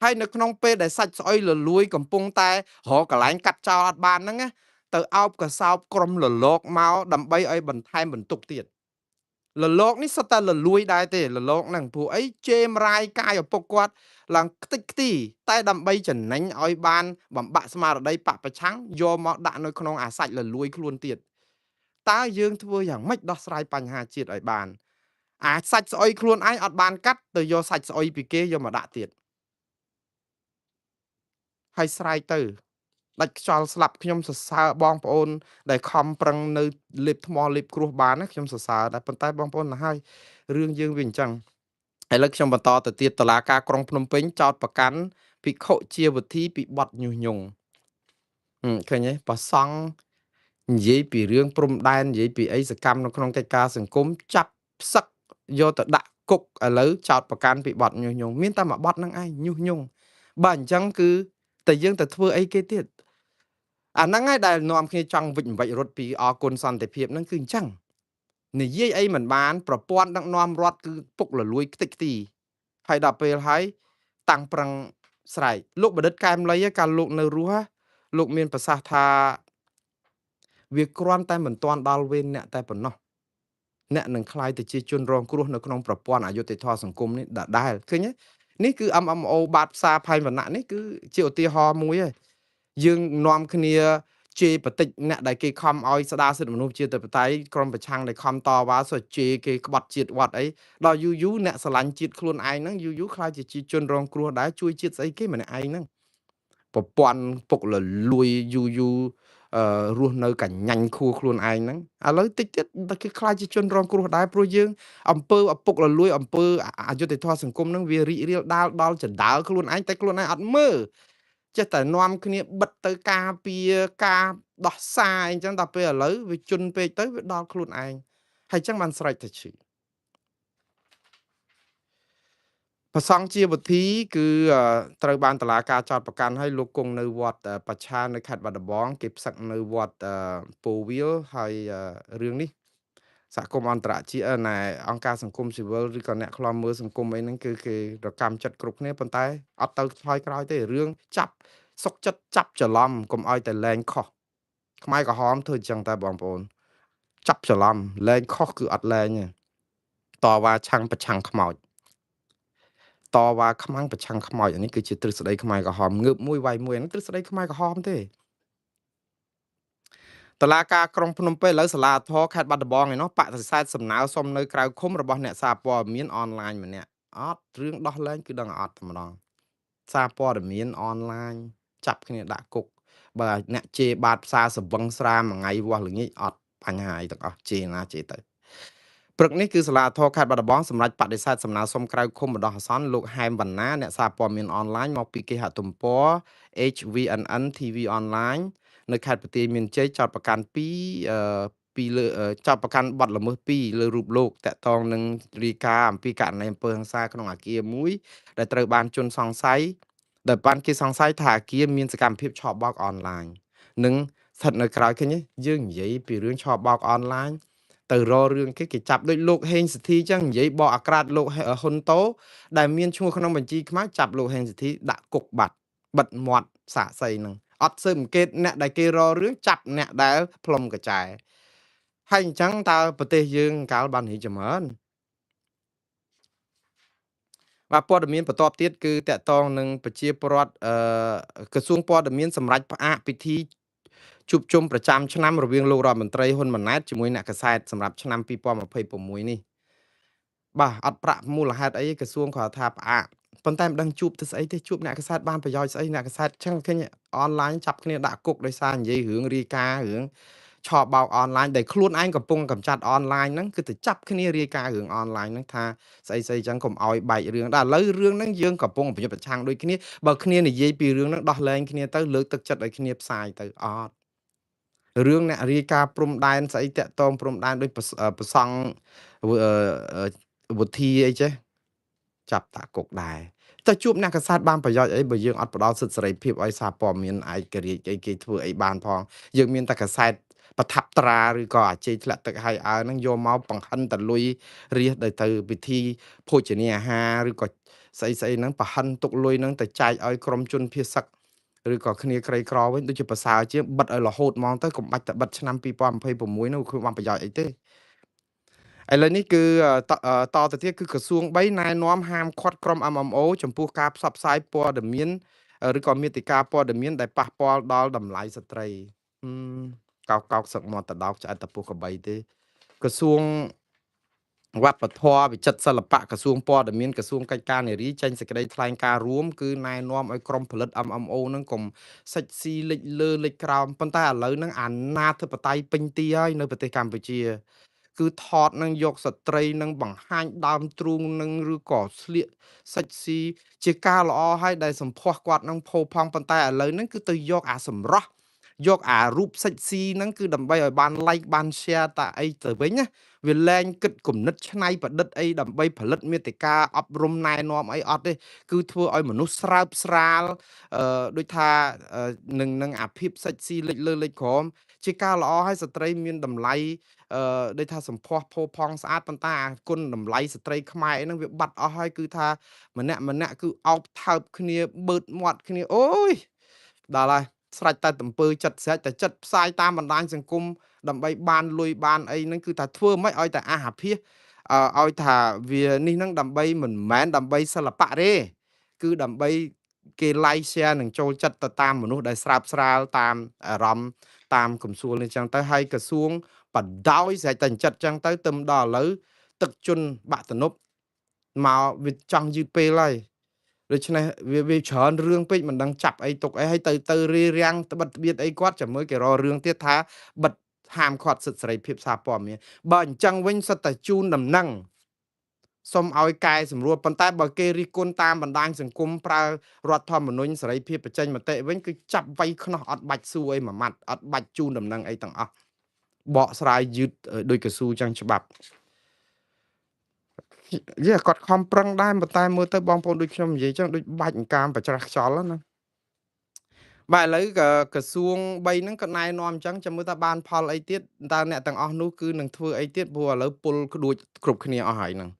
ហើយនៅក្នុងពេលដែលសាច់ស្អុយលលួយកំពុងតែរកកន្លែងកាត់ចោលអត់បានហ្នឹងណាទៅអោបកសោបក្រុមលលកមកដើម្បីឲ្យបន្ថែមបន្ទុកទៀតលលកនេះសុទ្ធតែលលួយដែរទេលលកហ្នឹងព្រោះអីជេមរាយកាយឪពុកគាត់ឡើងខ្ទេចខ្ទីតែដើម្បីចំណេញឲ្យបានបំបាក់ស្មារតីបពប្រឆាំងយកមកដាក់នៅក្នុងអាសាច់លលួយខ្លួនទៀតតើយើងធ្វើយ៉ាងម៉េចដោះស្រាយបញ្ហាជាតិឲ្យបានអាសាច់ស្អុយខ្លួនឯងអត់បានកាត់ទៅយកសាច់ស្អុយពីគេយកមកដាក់ទៀតហើយស្រែកទៅដាច់ខ្យល់ស្លាប់ខ្ញុំសរសើរបងប្អូនដែលខំប្រឹងនៅលេបថ្មលេបគ្រោះបានណាខ្ញុំសរសើរដែរប៉ុន្តែបងប្អូនណាហើយរឿងយើងវាអញ្ចឹងឥឡូវខ្ញុំបន្តទៅទៀតតុលាការក្រុងភ្នំពេញចោទប្រកាន់ភិក្ខុជាវិធីពីបទញុះញង់ឃើញទេប្រសង់និយាយពីរឿងព្រំដែននិយាយពីអីសកម្មនៅក្នុងកិច្ចការសង្គមចាប់ផ្សឹកយកទៅដាក់គុកឥឡូវចោទប្រកាន់ពីបទញុះញង់មានតែមួយបទហ្នឹងឯងញុះញង់បើអញ្ចឹងគឺតែយើងទៅធ្វើអីគេទៀតអាហ្នឹងហើយដែលនាំគ្នាចង់វិច្ចរត់ពីអគុណសន្តិភាពហ្នឹងគឺអញ្ចឹងនិយាយអីមិនបានប្រព័ន្ធដឹកនាំរដ្ឋគឺពុកលលួយខ្ទេចខ្ទីហើយដល់ពេលហើយតាំងប្រឹងស្រែកលោកបណ្ឌិតកែមលីកាលលោកនៅរស់លោកមានប្រសាសន៍ថាវាគ្រាន់តែមិនទាន់ដល់វេនអ្នកតែប៉ុណ្ណោះអ្នកនឹងខ្លាយទៅជាជនរងគ្រោះនៅក្នុងប្រព័ន្ធអយុត្តិធម៌សង្គមនេះដដែលឃើញទេនេះគឺ MMO បាតផ្សារផែនវណ្ណៈនេះគឺជាឧទាហរណ៍មួយឯងយើងនាំគ្នាជេរបតិចអ្នកដែលគេខំឲ្យស្ដារសិទ្ធិមនុស្សជាតិបតៃក្រុមប្រឆាំងដែលខំតវ៉ាសុជេរគេក្បត់ជាតិវត្តអីដល់យូរអ្នកស្រឡាញ់ជាតិខ្លួនឯងហ្នឹងយូរខ្លាចជាជនរងគ្រោះដែរជួយជាតិស្អីគេម្នាក់ឯងហ្នឹងប្រព័ន្ធពុកលលួយយូររស់នៅកញ្ញាញ់ខួរខ្លួនឯងហ្នឹងឥឡូវតិចទៀតគេខ្លាចជាជនរងគ្រោះដែរព្រោះយើងអំពើឪពុកលលួយអំពើអយុត្តិធម៌សង្គមហ្នឹងវារីករាលដាលដល់ចណ្ដាលខ្លួនឯងតែខ្លួនឯងអត់មើលចេះតែនាំគ្នាបិទទៅការពារការដោះសារអីចឹងដល់ពេលឥឡូវវាជន់ពេកទៅវាដល់ខ្លួនឯងហើយចឹងបានស្រេចទៅឈឺប្រសង់ជាវិធីគឺត្រូវបានតុលាការចោទប្រកាន់ឲ្យលោកគង់នៅវត្តបច្ឆានៅខេត្តបាត់ដំបងគេផ្សឹកនៅវត្តពោធិ៍វាលហើយរឿងនេះសហគមន៍អន្តរជាតិណែអង្គការសង្គមស៊ីវិលឬក៏អ្នកខ្លាំមើលសង្គមអីហ្នឹងគឺគេរកម្មចិត្តគ្រប់គ្នាប៉ុន្តែអត់ទៅថយក្រោយទេរឿងចាប់សុកចិត្តចាប់ច្រឡំកុំឲ្យតែលែងខុសខ្មែរក្រហមធ្វើអញ្ចឹងតែបងប្អូនចាប់ច្រឡំលែងខុសគឺអត់លែងទេតវ៉ាឆាំងប្រឆាំងខ្មោចតវ៉ាខ្មាំងប្រឆាំងខ្មោចនេះគឺជាទ្រឹស្ដីខ្មែរក្រហមងើបមួយវាយមួយហ្នឹងទ្រឹស្ដីខ្មែរក្រហមទេតឡាការក្រុងភ្នំពេញឥឡូវសាលាធរខេត្តបាត់ដំបងឯណោះបដិសេធសំណើសុំនៅក្រៅឃុំរបស់អ្នកសារព័ត៌មានអនឡាញម្នាក់អត់រឿងដោះលែងគឺដឹងអត់តែម្ដងសារព័ត៌មានអនឡាញចាប់គ្នាដាក់គុកបើអ្នកជេរបាតផ្សារសវឹងស្រាមួយថ្ងៃវាស់ល្ងាចអត់បញ្ហាអីទាំងអស់ជេរណាជេរទៅព្រឹកនេះគឺសាលាធរខេត្តបាត់ដំបងសម្រាប់បដិសេធសំណើសុំក្រៅឃុំបណ្ដោះអាសន្នលោកហែមវណ្ណាអ្នកសារព័ត៌មានអនឡាញមកពីគេហទំព័រ HVNN TV Online នៅខេត្តបន្ទាយមានជ័យចោទប្រកាន់ពីលើចោទប្រកាន់បទល្មើស2លើរូបលោកតាក់ទងនឹងរាយការណ៍អំពីករណីអំពើហិង្សាក្នុងអាគារមួយដែលត្រូវបានជន់សង្ស័យដែលបានគេសង្ស័យថាអាគារមានសកម្មភាពឆបោកអនឡាញនិងស្ថិតនៅក្រៅឃើញទេយើងនិយាយពីរឿងឆបោកអនឡាញទៅរករឿងគេចាប់ដូចលោកហេងសទ្ធីចឹងនិយាយបកអាក្រាតលោកហ៊ុនតូដែលមានឈ្មោះក្នុងបញ្ជីខ្មែរចាប់លោកហេងសទ្ធីដាក់គុកបាត់បិទមាត់សាកសីនឹងអត់ស៊ើបអង្កេតអ្នកដែលគេរករឿងចាប់អ្នកដែលផ្លុំកញ្ចែ ហើយអញ្ចឹងតើប្រទេសយើងកាលបានរីកចម្រើនបាទព័ត៌មានបន្ទាប់ទៀតគឺតាក់ទងនឹងប្រជាពលរដ្ឋក្រសួងព័ត៌មានសម្រាប់ផ្អាកពិធីជួបជុំប្រចាំឆ្នាំរវាងលោករដ្ឋមន្ត្រីហ៊ុនម៉ាណែតជាមួយអ្នកកាសែតសម្រាប់ឆ្នាំ2026នេះបាទអត់ប្រាក់មូលហេតុអីក្រសួងគាត់ថាផ្អាកប៉ុន្តែមិនដឹងជួបទៅស្អីទេជួបអ្នកកាសែតបានប្រយោជន៍ស្អីអ្នកកាសែតចឹងឃើញអនឡាញចាប់គ្នាដាក់គុកដោយសារនិយាយរឿងរាយការណ៍រឿងឆបោកអនឡាញដែលខ្លួនឯងកំពុងកម្ចាត់អនឡាញហ្នឹងគឺទៅចាប់គ្នារាយការណ៍រឿងអនឡាញហ្នឹងថាស្អីៗចឹងកុំឲ្យបែករឿងដែរឥឡូវរឿងហ្នឹងយើងកំពុងប្រយុទ្ធប្រឆាំងដូចគ្នាបើគ្នានិយាយពីរឿងហ្នឹងដោះលែងគ្នាទៅលើកទឹកចិត្តឲ្យគ្នាផ្សាយទៅអត់រឿងអ្នករាយការណ៍ព្រំដែនស្អីតាក់ទងព្រំដែនដូចប្រសង់វុធីអីចេះចាប់តាគុកដែរតែជួបអ្នកកសែតបានប្រយោជន៍អីបើយើងអត់ផ្ដល់សិទ្ធិសេរីភាពឲ្យសារព័ត៌មានឯករាជ្យអីគេធ្វើអីបានផងយើងមានតែកសែតប្រថាប់ត្រាឬក៏អាចេកធ្លាក់ទឹកហើយអើហ្នឹងយកមកបង្ហិនតលុយរៀសទៅពិធីភោជនាអាហារឬក៏ស្អីហ្នឹងបង្ហិនទុកលុយហ្នឹងទៅចែកឲ្យក្រុមជនភៀសសឹកឬក៏គ្នាក្រីក្រវិញដូចជាប្រសើរជាងបិទឲ្យរហូតហ្មងទៅកុំបាច់តែបិទឆ្នាំ2026នោះគឺបានប្រយោជន៍អីទេឥឡូវនេះគឺតទៅទៀតគឺក្រសួង3ណែនាំហាមឃាត់ក្រុម MMO ចំពោះការផ្សព្វផ្សាយព័ត៌មានឬក៏មាតិកាព័ត៌មានដែលប៉ះពាល់ដល់តម្លៃស្ត្រីកោកសឹកមាត់ទៅដោកឆ្អែតតពុះកបីទេក្រសួងវប្បធម៌វិចិត្រសិល្បៈក្រសួងព័ត៌មានក្រសួងកិច្ចការនារីចេញសេចក្តីថ្លែងការណ៍រួមគឺណែនាំឲ្យក្រុមផលិត MMO ហ្នឹងកុំសិចស៊ីលិចលើលិចក្រោមប៉ុន្តែឥឡូវហ្នឹងអាណាធិបតេយ្យពេញទីហើយនៅប្រទេសកម្ពុជាគឺថតនឹងយកស្ត្រីនឹងបង្ហាញដើមទ្រូងនឹងឬក៏ស្លៀកសាច់ស៊ីជាការល្អហើយដែលសម្ផស្សគាត់នឹងផោផង់ប៉ុន្តែឥឡូវហ្នឹងគឺទៅយកអាសម្រស់យកអារូបសាច់ស៊ីហ្នឹងគឺដើម្បីឲ្យបាន like បាន share តាអីទៅវិញណាវាលែងគិតគំនិតច្នៃប្រឌិតអីដើម្បីផលិតមាតិកាអប់រំណែនាំអីអត់ទេគឺធ្វើឲ្យមនុស្សស្រើបស្រាលដូចថានឹងអាភិបសាច់ស៊ីលិចលើលិចក្រោមជាការល្អឲ្យស្ត្រីមានតម្លៃដូចថាសម្ផស្សផូរផង់ស្អាតប៉ុន្តែអាគុណតម្លៃស្ត្រីខ្មែរអីហ្នឹងវាបាត់អស់ហើយគឺថាម្នាក់គឺអោបថើបគ្នាបឺតមាត់គ្នាអូយដល់ហើយស្រេចតែតំពើចិត្តស្រេចតែចិត្តផ្សាយតាមបណ្ដាញសង្គមដើម្បីបានលុយបានអីហ្នឹងគឺថាធ្វើមិនឲ្យតែអាហាភាសឲ្យថាវានេះហ្នឹងដើម្បីមិនមែនដើម្បីសិល្បៈទេគឺដើម្បីគេ like share និងចូលចិត្តទៅតាមមនុស្សដែលស្រើបស្រាលតាមអារម្មណ៍តាមកំសួលនេះចឹងទៅហើយក្រសួងបដោយស្រេចតែចិត្តចឹងទៅទឹមដល់ឥឡូវទឹកជន់បាក់តនុបមកវាចង់យឺតពេលហើយដូច្នេះវាច្រើនរឿងពេកមិនដឹងចាប់អីទុកអីហើយទៅរារាំងត្បិតត្បៀតអីគាត់ចាំមើលគេរករឿងទៀតថាបិទហាមឃាត់សិទ្ធិសេរីភាពសារព័ត៌មានបើអញ្ចឹងវិញសិតតែជូនដំណឹងសុំឲ្យកែសម្រួលប៉ុន្តែបើគេរិះគន់តាមបណ្ដាញសង្គមប្រើរដ្ឋធម្មនុញ្ញសេរីភាពបញ្ចេញមតិវិញគឺចាប់វាយខ្នោះអត់បាច់សួរអីមួយម៉ាត់អត់បាច់ជូនដំណឹងអីទាំងអស់បកស្រាយយឺតដោយកស៊ូចឹងច្បាប់គាត់ខំប្រឹងដែរប៉ុន្តែមើលទៅបងប្អូនដូចខ្ញុំនិយាយចឹងដូចបាច់អង្កាមប្រច្រាស់ខ្យល់ណាបាទឥឡូវក៏ក្រសួង3ហ្នឹងក៏ណែនាំអញ្ចឹងចាំមើលថាបានផលអីទៀតតើអ្នកទាំងអស់នោះគឺនឹងធ្វើអីទៀតព្រោះឥឡូវពុលក្ដួចគ្រប់គ្នាអស់ហើយហ្នឹង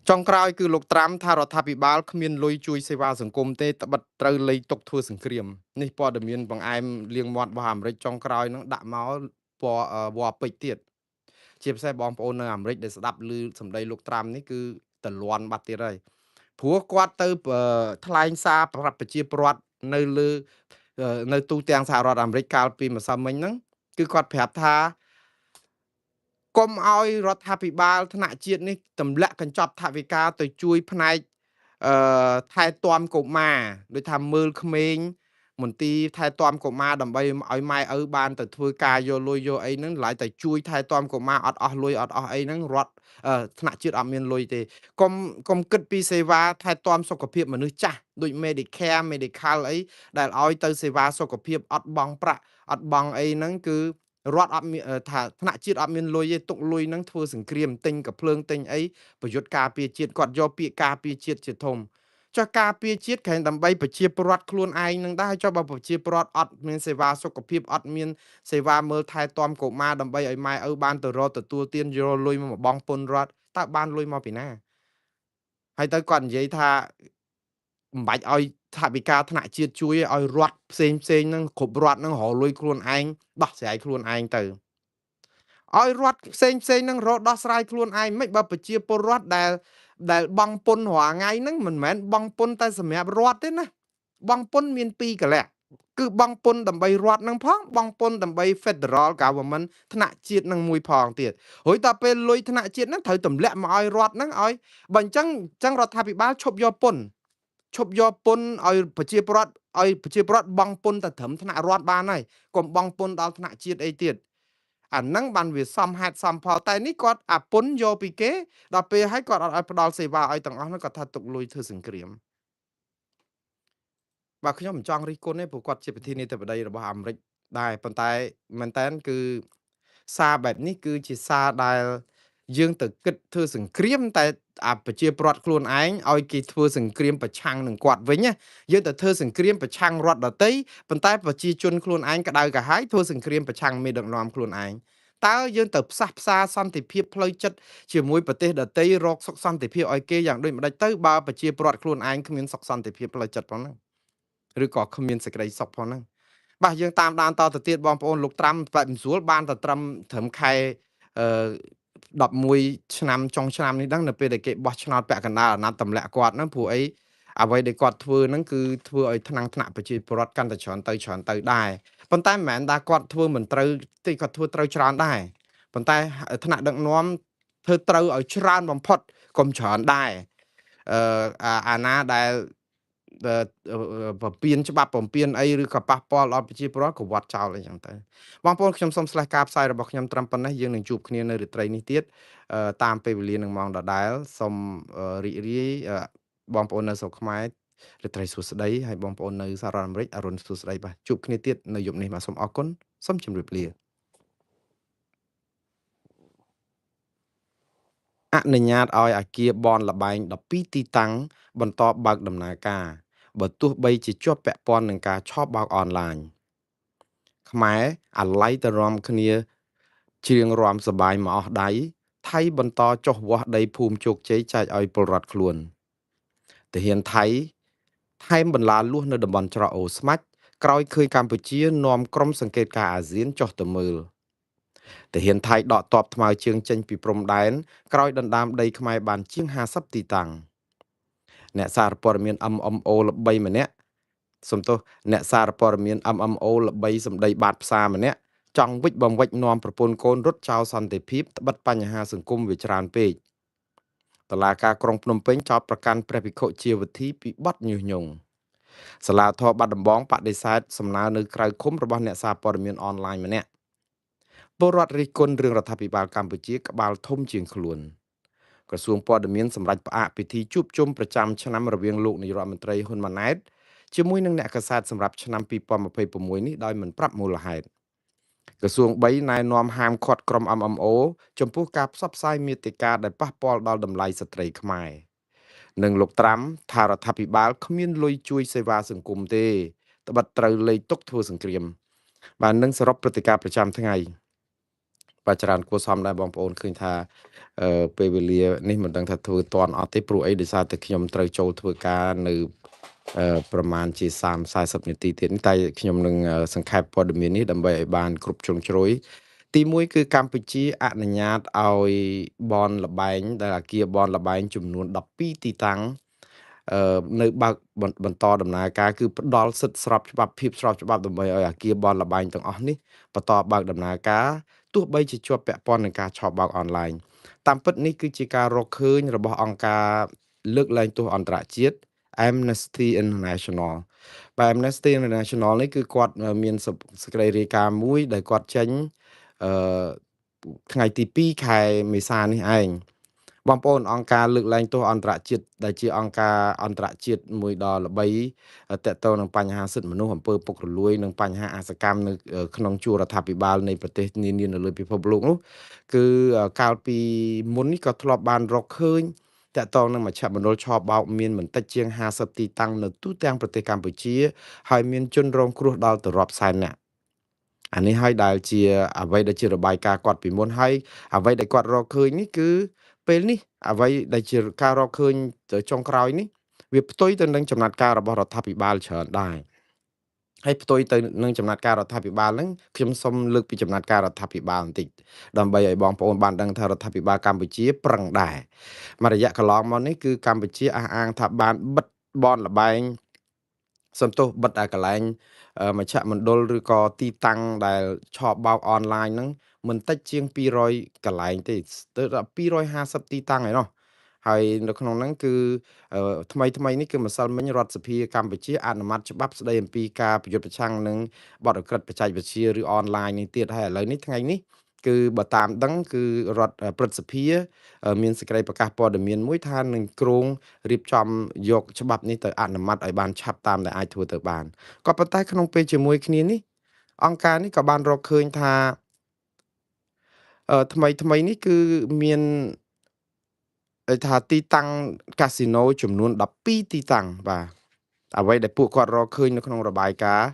ចុងក្រោយគឺលោកត្រាំថារដ្ឋាភិបាលគ្មានលុយជួយសេវាសង្គមទេត្បិតត្រូវលៃទុកធ្វើសង្គ្រាមនេះព័ត៌មានបង្អែមលៀងមាត់របស់អាមេរិកចុងក្រោយហ្នឹងដាក់មកពណ៌វ៉ាពេជ្រទៀតជាពិសេសបងប្អូននៅអាមេរិកដែលស្ដាប់ឮសម្ដីលោកត្រាំនេះគឺតលន់បាត់ទៀតហើយព្រោះគាត់ទៅថ្លែងសារប្រាប់ប្រជាពលរដ្ឋនៅលើនៅទូទាំងសហរដ្ឋអាមេរិកកាលពីម្សិលមិញហ្នឹងគឺគាត់ប្រាប់ថាកុំឲ្យរដ្ឋាភិបាលថ្នាក់ជាតិនេះទម្លាក់កញ្ចប់ថវិកាទៅជួយផ្នែកថែទាំកុមារដូចថាមើលក្មេងមន្ទីរថែទាំកុមារដើម្បីឲ្យម៉ែឪបានទៅធ្វើការយកលុយយកអីហ្នឹងឡើយតែជួយថែទាំកុមារអត់អស់លុយអត់អស់អីហ្នឹងរដ្ឋថ្នាក់ជាតិអត់មានលុយទេកុំគិតពីសេវាថែទាំសុខភាពមនុស្សចាស់ដូច Medicare Medical អីដែលឲ្យទៅសេវាសុខភាពអត់បង់ប្រាក់អត់បង់អីហ្នឹងគឺរដ្ឋអត់មានថាថ្នាក់ជាតិអត់មានលុយទេទុកលុយហ្នឹងធ្វើសង្គ្រាមទិញកាភ្លើងទិញអីប្រយុទ្ធការពារជាតិគាត់យកពាក្យការពារជាតិជាធំចុះការពារជាតិក្រែងដើម្បីប្រជាពលរដ្ឋខ្លួនឯងនឹងដែរចុះបើប្រជាពលរដ្ឋអត់មានសេវាសុខភាពអត់មានសេវាមើលថែទាំកុមារដើម្បីឲ្យម៉ែឪបានទៅរកទទួលទានយកលុយមកបង់ពន្ធរដ្ឋតើបានលុយមកពីណាហើយទៅគាត់និយាយថាមិនបាច់ឲ្យ ថវិកាថ្នាក់ជាតិជួយឲ្យរដ្ឋផ្សេងហ្នឹងគ្រប់រដ្ឋហ្នឹងរកលុយខ្លួនឯងដោះស្រាយខ្លួនឯងទៅឲ្យរដ្ឋផ្សេងហ្នឹងរកដោះស្រាយខ្លួនឯងមិនបើប្រជាពលរដ្ឋដែលបង់ពន្ធរាល់ថ្ងៃហ្នឹងមិនមែនបង់ពន្ធតែសម្រាប់រដ្ឋទេណាបង់ពន្ធមាន2កលៈគឺបង់ពន្ធដើម្បីរដ្ឋនឹងផងបង់ពន្ធដើម្បី Federal Government ថ្នាក់ជាតិនឹងមួយផងទៀតរួចដល់ពេលលុយថ្នាក់ជាតិហ្នឹងត្រូវទម្លាក់មកឲ្យរដ្ឋហ្នឹងឲ្យបើអញ្ចឹងរដ្ឋាភិបាលឈប់យកពន្ធឲ្យប្រជាពលរដ្ឋបង់ពន្ធតែត្រឹមថ្នាក់រដ្ឋបានហើយកុំបង់ពន្ធដល់ថ្នាក់ជាតិអីទៀតអាហ្នឹងបានវាសមហេតុសមផលតែនេះគាត់អាពន្ធយកពីគេដល់ពេលឲ្យគាត់អត់ឲ្យផ្ដល់សេវាឲ្យទាំងអស់ហ្នឹងគាត់ថាទុកលុយធ្វើសង្គ្រាមបាទខ្ញុំមិនចង់រិះគន់ទេព្រោះគាត់ជាប្រធានាធិបតីរបស់អាមេរិកដែរប៉ុន្តែមែនតើគឺសារបែបនេះគឺជាសារដែលយើងទៅគិតធ្វើសង្គ្រាមតែប្រជាប្រដ្ឋខ្លួនឯងឲ្យគេធ្វើសង្គ្រាមប្រឆាំងនឹងគាត់វិញណាយើងទៅធ្វើសង្គ្រាមប្រឆាំងរដ្ឋដតីប៉ុន្តែប្រជាជនខ្លួនឯងក្តៅក្រហាយធ្វើសង្គ្រាមប្រឆាំងមេដឹកនាំខ្លួនឯងតើយើងទៅផ្សះផ្សាសន្តិភាពផ្លូវចិត្តជាមួយប្រទេសដតីរកសុខសន្តិភាពឲ្យគេយ៉ាងដូចម្ដេចទៅបើប្រជាពលរដ្ឋខ្លួនឯងគ្មានសុខសន្តិភាពផ្លូវចិត្តផងហ្នឹងឬក៏គ្មានសេចក្តីសុខផងហ្នឹងបាទយើងតាមដានតទៅទៀតបងប្អូនលោកត្រាំបែបមិនស្រួលបានតែត្រឹមខែអឺ11ឆ្នាំចុងឆ្នាំនេះហ្នឹងនៅពេលដែលគេបោះឆ្នោតពាក់កណ្ដាលអាណត្តិទម្លាក់គាត់ហ្នឹងព្រោះអីអ្វីដែលគាត់ធ្វើហ្នឹងគឺធ្វើឲ្យថ្នាក់ប្រជាពលរដ្ឋកាន់តែច្រើនទៅដែរប៉ុន្តែមិនមែនថាគាត់ធ្វើមិនត្រូវទេគាត់ធ្វើត្រូវច្រើនដែរប៉ុន្តែថ្នាក់ដឹកនាំធ្វើត្រូវឲ្យច្រើនបំផុតកុំច្រើនដែរអាណាដែលបំពេញច្បាប់បំពេញអីឬក៏ប៉ះពាល់ដល់ប្រជាពលរដ្ឋក៏វត្តចោលអីចឹងទៅបងប្អូនខ្ញុំសូមស្លេះការផ្សាយរបស់ខ្ញុំត្រឹមប៉ុណ្ណេះយើងនឹងជួបគ្នានៅរាត្រីនេះទៀតតាមពេលវេលានឹងម៉ោងដដែលសូមរីករាយបងប្អូននៅស្រុកខ្មែររាត្រីសួស្តីហើយបងប្អូននៅសហរដ្ឋអាមេរិកអរុនសួស្តីបាទជួបគ្នាទៀតនៅយប់នេះបាទសូមអរគុណសូមជម្រាបលាអនុញ្ញាតឲ្យអាគារបនលបែង12ទីតាំងបន្តបើកដំណើរការបើទោះបីជាជាប់ពាក់ព័ន្ធនឹងការឆបោកអនឡាញខ្មែរអាឡ័យទៅរំគ្នាច្រៀងរាំសបាយមកអស់ដៃថៃបន្តចុះវាស់ដីភូមិជោគជ័យចែកឲ្យពលរដ្ឋខ្លួនទាហានថៃថែមបន្លាលួសនៅតំបន់ច្រកអូស្មាច់ក្រោយឃើញកម្ពុជានាំក្រុមសង្កេតការណ៍អាស៊ានចុះទៅមើលទាហានថៃដកទ័ពថ្មើរជើងចេញពីព្រំដែនក្រោយដណ្ដើមដីខ្មែរបានជាង50ទីតាំងអ្នកសារព័ត៌មាន MMO ល្បីម្នាក់សំទោសអ្នកសារព័ត៌មាន MMO ល្បីសម្ដីបាតផ្សារម្នាក់ចង់វិច្ចបំវិច្ចនាំប្រពន្ធកូនរត់ចោលសន្តិភាពត្បិតបញ្ហាសង្គមវាច្រើនពេកតុលាការក្រុងភ្នំពេញចោទប្រកាន់ព្រះភិក្ខុជាវិធីពីបទញុះញង់សាលាធរបាត់ដំបងបដិសេធសំណើនៅក្រៅឃុំរបស់អ្នកសារព័ត៌មានអនឡាញម្នាក់ពលរដ្ឋរិះគន់រឿងរដ្ឋាភិបាលកម្ពុជាក្បាលធំជាងខ្លួនក្រសួងព័ត៌មានសម្រាប់ផ្អាកពិធីជួបជុំប្រចាំឆ្នាំរវាងលោកនាយរដ្ឋមន្ត្រីហ៊ុនម៉ាណែតជាមួយនឹងអ្នកកាសែតសម្រាប់ឆ្នាំ2026នេះដោយមិនប្រាប់មូលហេតុក្រសួង3ណែនាំហាមឃាត់ក្រុម MMO ចំពោះការផ្សព្វផ្សាយមាតិកាដែលប៉ះពាល់ដល់តម្លៃស្ត្រីខ្មែរនិងលោកត្រាំថារដ្ឋាភិបាលគ្មានលុយជួយសេវាសង្គមទេត្បិតត្រូវលេខទុកធ្វើសង្គ្រាមបាននឹងសរុបព្រឹត្តិការណ៍ប្រចាំថ្ងៃបាទច្រើនគួរសមដែរបងប្អូនឃើញថាពេលវេលានេះមិនដឹងថាធ្វើតាន់អត់ទេព្រោះអីដោយសារតែខ្ញុំត្រូវចូលធ្វើការនៅប្រមាណជា30-40នាទីទៀតតែខ្ញុំនឹងសង្ខេបព័ត៌មាននេះដើម្បីឲ្យបានគ្រប់ជ្រុងជ្រោយទី1គឺកម្ពុជាអនុញ្ញាតឲ្យបនលបែងដែលអាគារបនលបែងចំនួន12ទីតាំងនៅបើកបន្តដំណើរការគឺផ្ដល់សិទ្ធិស្របច្បាប់ភាពស្របច្បាប់ដើម្បីឲ្យអាគារបនលបែងទាំងអស់នេះបន្តបើកដំណើរការទោះបីជាជាប់ពាក់ព័ន្ធនឹងការឆបោកអនឡាញតាមពិតនេះគឺជាការរកឃើញរបស់អង្គការលើកលែងទោសអន្តរជាតិ Amnesty International បាទ Amnesty International នេះគឺគាត់មានសេចក្តីរាយការណ៍មួយដែលគាត់ចេញអឺថ្ងៃទី2ខែមេសានេះឯងបងប្អូនអង្គការលើកលែងទោសអន្តរជាតិដែលជាអង្គការអន្តរជាតិមួយដ៏ល្បីតកតទៅនឹងបញ្ហាសិទ្ធិមនុស្សអំពើពុករលួយនិងបញ្ហាអសកម្មនៅក្នុងជួររដ្ឋាភិបាលនៃប្រទេសនានានៅលើពិភពលោកនោះគឺកាលពីមុននេះក៏ធ្លាប់បានរកឃើញតកតងនឹងមជ្ឈមណ្ឌលឆបោកមានមិនតិចជាង50ទីតាំងនៅទូទាំងប្រទេសកម្ពុជាហើយមានជនរងគ្រោះដល់ទៅរាប់សែននាក់អានេះហើយដែលជាអ្វីដែលជារបាយការណ៍គាត់ពីមុនហើយអ្វីដែលគាត់រកឃើញនេះគឺពេលនេះអ្វីដែលជាការរកឃើញចុងក្រោយនេះ វាផ្ទុយទៅនឹងចំណាត់ការរបស់រដ្ឋាភិបាលច្រើនដែរហើយផ្ទុយទៅនឹងចំណាត់ការរដ្ឋាភិបាលហ្នឹងខ្ញុំសូមលើកពីចំណាត់ការរដ្ឋាភិបាលបន្តិចដើម្បីឲ្យបងប្អូនបានដឹងថារដ្ឋាភិបាលកម្ពុជាប្រឹងដែរមួយរយៈកន្លងមកនេះគឺកម្ពុជាអះអាងថាបានបិទបនលបែងសំទោសបិទកន្លែងមជ្ឈមណ្ឌលឬក៏ទីតាំងដែលឆបោកអនឡាញហ្នឹងមិនតិចជាង200កន្លែងទេស្ទើរដល់250ទីតាំងឯណោះហើយនៅក្នុងហ្នឹងគឺថ្មីនេះគឺម្សិលមិញរដ្ឋសភាកម្ពុជាអនុម័តច្បាប់ស្ដីអំពីការប្រយុទ្ធប្រឆាំងនឹងបទឧក្រិដ្ឋបច្ចេកវិទ្យាឬអនឡាញនេះទៀតហើយឥឡូវនេះថ្ងៃនេះគឺបើតាមដឹងគឺរដ្ឋព្រឹទ្ធសភាមានសេចក្តីប្រកាសព័ត៌មានមួយថានឹងគ្រោងរៀបចំយកច្បាប់នេះទៅអនុម័តឲ្យបានឆាប់តាមដែលអាចធ្វើទៅបានក៏ប៉ុន្តែក្នុងពេលជាមួយគ្នានេះអង្គការនេះក៏បានរកឃើញថាថ្មីនេះគឺមានថាទីតាំងកាស៊ីណូចំនួន12ទីតាំងបាទអ្វីដែលពួកគាត់រកឃើញនៅក្នុងរបាយការណ៍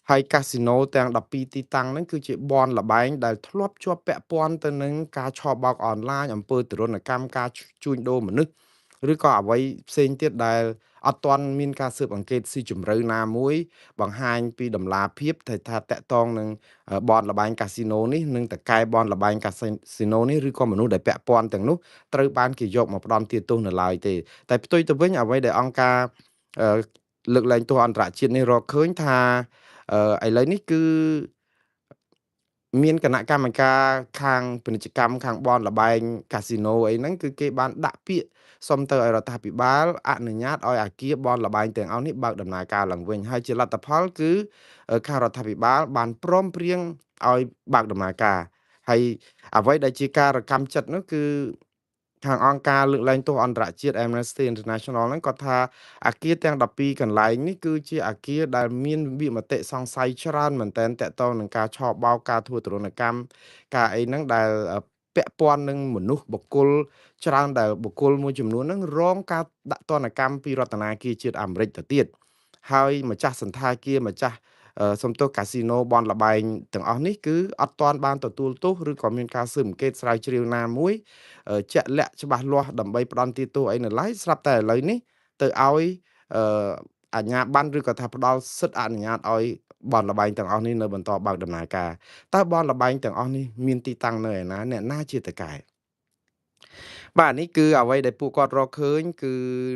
ហើយកាស៊ីណូទាំង12ទីតាំងហ្នឹងគឺជាបនលបែងដែលធ្លាប់ជាប់ពាក់ព័ន្ធទៅនឹងការឆបោកអនឡាញអំពើទរណកម្មការជួញដូរមនុស្សឬក៏អ្វីផ្សេងទៀតដែលអត់ទាន់មានការស៊ើបអង្កេតស៊ីជម្រៅណាមួយបង្ហាញពីដំណាភាពថាតកតងនឹងបនលបែងកាស៊ីណូនេះនិងតកែបនលបែងកាស៊ីណូនេះឬក៏មនុស្សដែលពាក់ព័ន្ធទាំងនោះត្រូវបានគេយកមកផ្ដន់ទាទោសនៅឡើយទេតែផ្ទុយទៅវិញអ្វីដែលអង្គការអឺលើកលែងទោសអន្តរជាតិនេះរកឃើញថាឥឡូវនេះគឺមានគណៈកម្មការខាងពាណិជ្ជកម្មខាងបនលបែងកាស៊ីណូអីហ្នឹងគឺគេបានដាក់ពាក្យសុំទៅឲ្យរដ្ឋាភិបាលអនុញ្ញាតឲ្យអាគារបនលបែងទាំងអស់នេះបើកដំណើរការឡើងវិញហើយជាលទ្ធផលគឺខាងរដ្ឋាភិបាលបានព្រមព្រៀងឲ្យបើកដំណើរការហើយអ្វីដែលជាការរកម្មចិត្តនោះគឺខាងអង្គការលើកលែងទោសអន្តរជាតិ Amnesty International ហ្នឹងគាត់ថាអគារទាំង12កន្លែងនេះគឺជាអគារដែលមានវិមតិសង្ស័យច្រើនមែនទែនទាក់ទងនឹងការឆបោកការធ្វើទរណកម្មការអីហ្នឹងដែលពាក់ព័ន្ធនឹងមនុស្សបុគ្គលច្រើនដែលបុគ្គលមួយចំនួនហ្នឹងរងការដាក់ទណ្ឌកម្មពីរដ្ឋាភិបាលជាតិអាមេរិកទៅទៀតហើយម្ចាស់សន្តាគារម្ចាស់សំទោសកាស៊ីណូបនលបែងទាំងអស់នេះគឺអត់ទាន់បានទទួលទោសឬក៏មានការស៊ើបអង្កេតស្រាវជ្រាវណាមួយជាក់លាក់ច្បាស់លាស់ដើម្បីផ្ដន់ទាទោសអីនៅឡើយស្រាប់តែឥឡូវនេះទៅឲ្យអឺអាជ្ញាប័ណ្ណឬក៏ថាផ្ដល់សិទ្ធិអនុញ្ញាតឲ្យបនលបែងទាំងអស់នេះនៅបន្តបើកដំណើរការតើបនលបែងទាំងអស់នេះមានទីតាំងនៅឯណាអ្នកណាជាតកែបាទនេះគឺអ្វីដែលពួកគាត់រកឃើញគឺ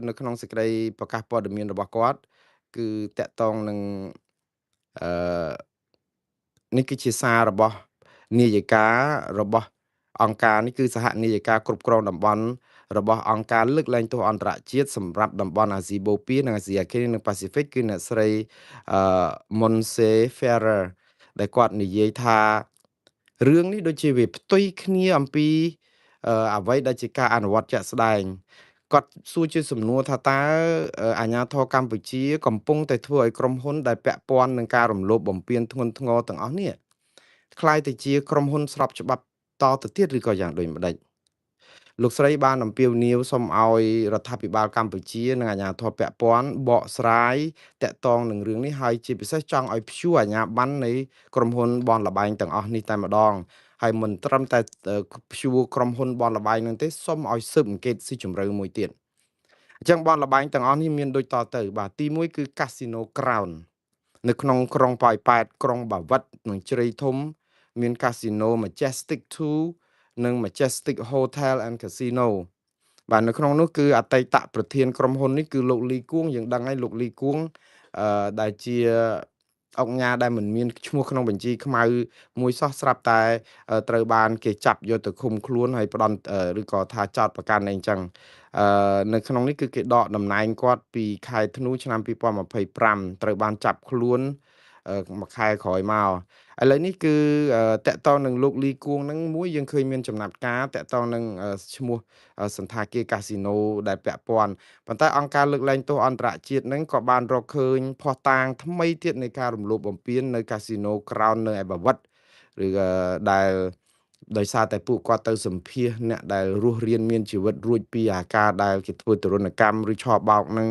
នៅក្នុងសេចក្តីប្រកាសព័ត៌មានរបស់គាត់គឺតកតងនឹងអឺ នេះគឺជាសាររបស់នាយិការបស់អង្គការនេះគឺសហនាយិកាគ្រប់គ្រងតំបន់របស់អង្គការលើកលែងទោសអន្តរជាតិសម្រាប់តំបន់អាស៊ីបូព៌ានិងអាស៊ីអាគ្នេយ៍និងប៉ាស៊ីហ្វិកគឺអ្នកស្រីអឺ Monse Ferrer ដែលគាត់និយាយថារឿងនេះដូចជាវាផ្ទុយគ្នាអំពីអ្វីដែលជាការអនុវត្តជាក់ស្ដែងគាត់សួរជាសំណួរថាតើអាជ្ញាធរកម្ពុជាកំពុងតែធ្វើឲ្យក្រុមហ៊ុនដែលពាក់ព័ន្ធនឹងការរំលោភបំពានធ្ងន់ធ្ងរទាំងអស់នេះក្លាយទៅជាក្រុមហ៊ុនស្របច្បាប់តទៅទៀតឬក៏យ៉ាងដូចម្ដេចលោកស្រីបានអំពាវនាវសុំឲ្យរដ្ឋាភិបាលកម្ពុជានិងអាជ្ញាធរពាក់ព័ន្ធបកស្រាយតាក់ទងនឹងរឿងនេះហើយជាពិសេសចង់ឲ្យព្យួរអាជ្ញាប័ណ្ណនៃក្រុមហ៊ុនបនលបែងទាំងអស់នេះតែម្ដងហើយមិនត្រឹមតែព្យួរក្រុមហ៊ុនបនលបែងនឹងទេសុំឲ្យស៊ើបអង្កេតស៊ីជម្រៅមួយទៀតអញ្ចឹងបនលបែងទាំងអស់នេះមានដូចតទៅបាទទី1គឺ Casino Crown នៅក្នុងក្រុងប៉ោយប៉ែតក្រុងបាវិតនិងជ្រៃធំមាន Casino Majestic 2និង Majestic Hotel and Casino បាទនៅក្នុងនោះគឺអតីតប្រធានក្រុមហ៊ុននេះគឺលោកលីគួងយើងដឹងហើយលោកលីគួងដែលជាអង្គការដែលមិនមានឈ្មោះក្នុងបញ្ជីខ្មៅមួយសោះស្រាប់តែត្រូវបានគេចាប់យកទៅឃុំខ្លួនហើយផ្ដន់ឬក៏ថាចោតប្រកាន់អីចឹងនៅក្នុងនេះគឺគេដកតំណែងគាត់ពីខែធ្នូឆ្នាំ2025ត្រូវបានចាប់ខ្លួនមួយខែក្រោយមកឥឡូវនេះគឺតកតងនឹងលោកលីគួងហ្នឹងមួយយើងឃើញមានចំណាត់ការតកតងនឹងឈ្មោះសន្តាគារកាស៊ីណូដែលពាក់ព័ន្ធប៉ុន្តែអង្គការលើកលែងទោសអន្តរជាតិហ្នឹងក៏បានរកឃើញភស្តុតាងថ្មីទៀតនៃការរំលោភបំពាននៅកាស៊ីណូក្រោននៅឯបាវិតឬដែលដោយសារតែពួកគាត់ទៅសម្ភាសអ្នកដែលរស់រានមានជីវិតរួចពីអាការដែលគេធ្វើទរណកម្មឬឆបោកនឹង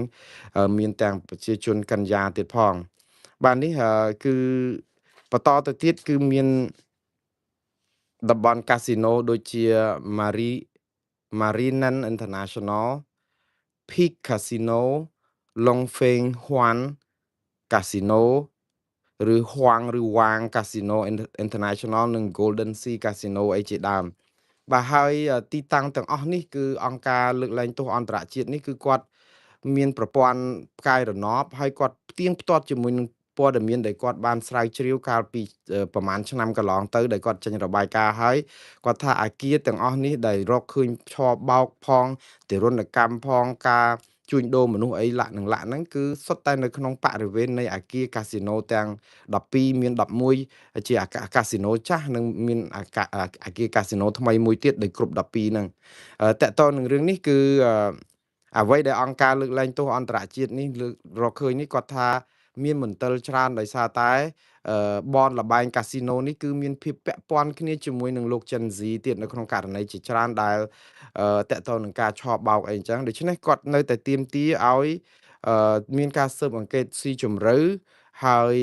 មានទាំងប្រជាជនកញ្ញាទៀតផងបាទនេះគឺបន្តទៅទៀតគឺមានតំបន់កាស៊ីណូដូចជា Marinan International Peak Casino Longfeng Huan Casino ឬ Huang ឬ Wang Casino International និង Golden Sea Casino អីជាដើមបាទហើយទីតាំងទាំងអស់នេះគឺអង្គការលើកលែងទោសអន្តរជាតិនេះគឺគាត់មានប្រព័ន្ធផ្កាយរណបហើយគាត់ផ្ទៀងផ្ទាត់ជាមួយនឹងព័ត៌មានដែលគាត់បានស្រាវជ្រាវកាលពីប្រហែលឆ្នាំកន្លងទៅដែលគាត់ចេញរបាយការណ៍ហើយគាត់ថាអាគារទាំងអស់នេះដែលរកឃើញឆបោកផងទារុណកម្មផងការជួញដូរមនុស្សអីលាក់នឹងលាក់ហ្នឹងគឺសុទ្ធតែនៅក្នុងបរិវេណនៃអាគារកាស៊ីណូទាំង12មាន11ជាកាស៊ីណូចាស់និងមានអាគារកាស៊ីណូថ្មីមួយទៀតដែលគ្រប់12ហ្នឹងតកតនឹងរឿងនេះគឺអ្វីដែលអង្គការលើកលែងទោសអន្តរជាតិនេះលើករកឃើញនេះគាត់ថាមានមន្ទិលច្រើនដោយសារតែបនលបែងកាស៊ីណូនេះគឺមានភាពពាក់ព័ន្ធគ្នាជាមួយនឹងលោកចិនហ្ស៊ីទៀតនៅក្នុងករណីជាច្រើនដែលតកតនឹងការឆបោកអីអញ្ចឹងដូច្នេះគាត់នៅតែទាមទារឲ្យមានការស៊ើបអង្កេតស៊ីជម្រៅហើយ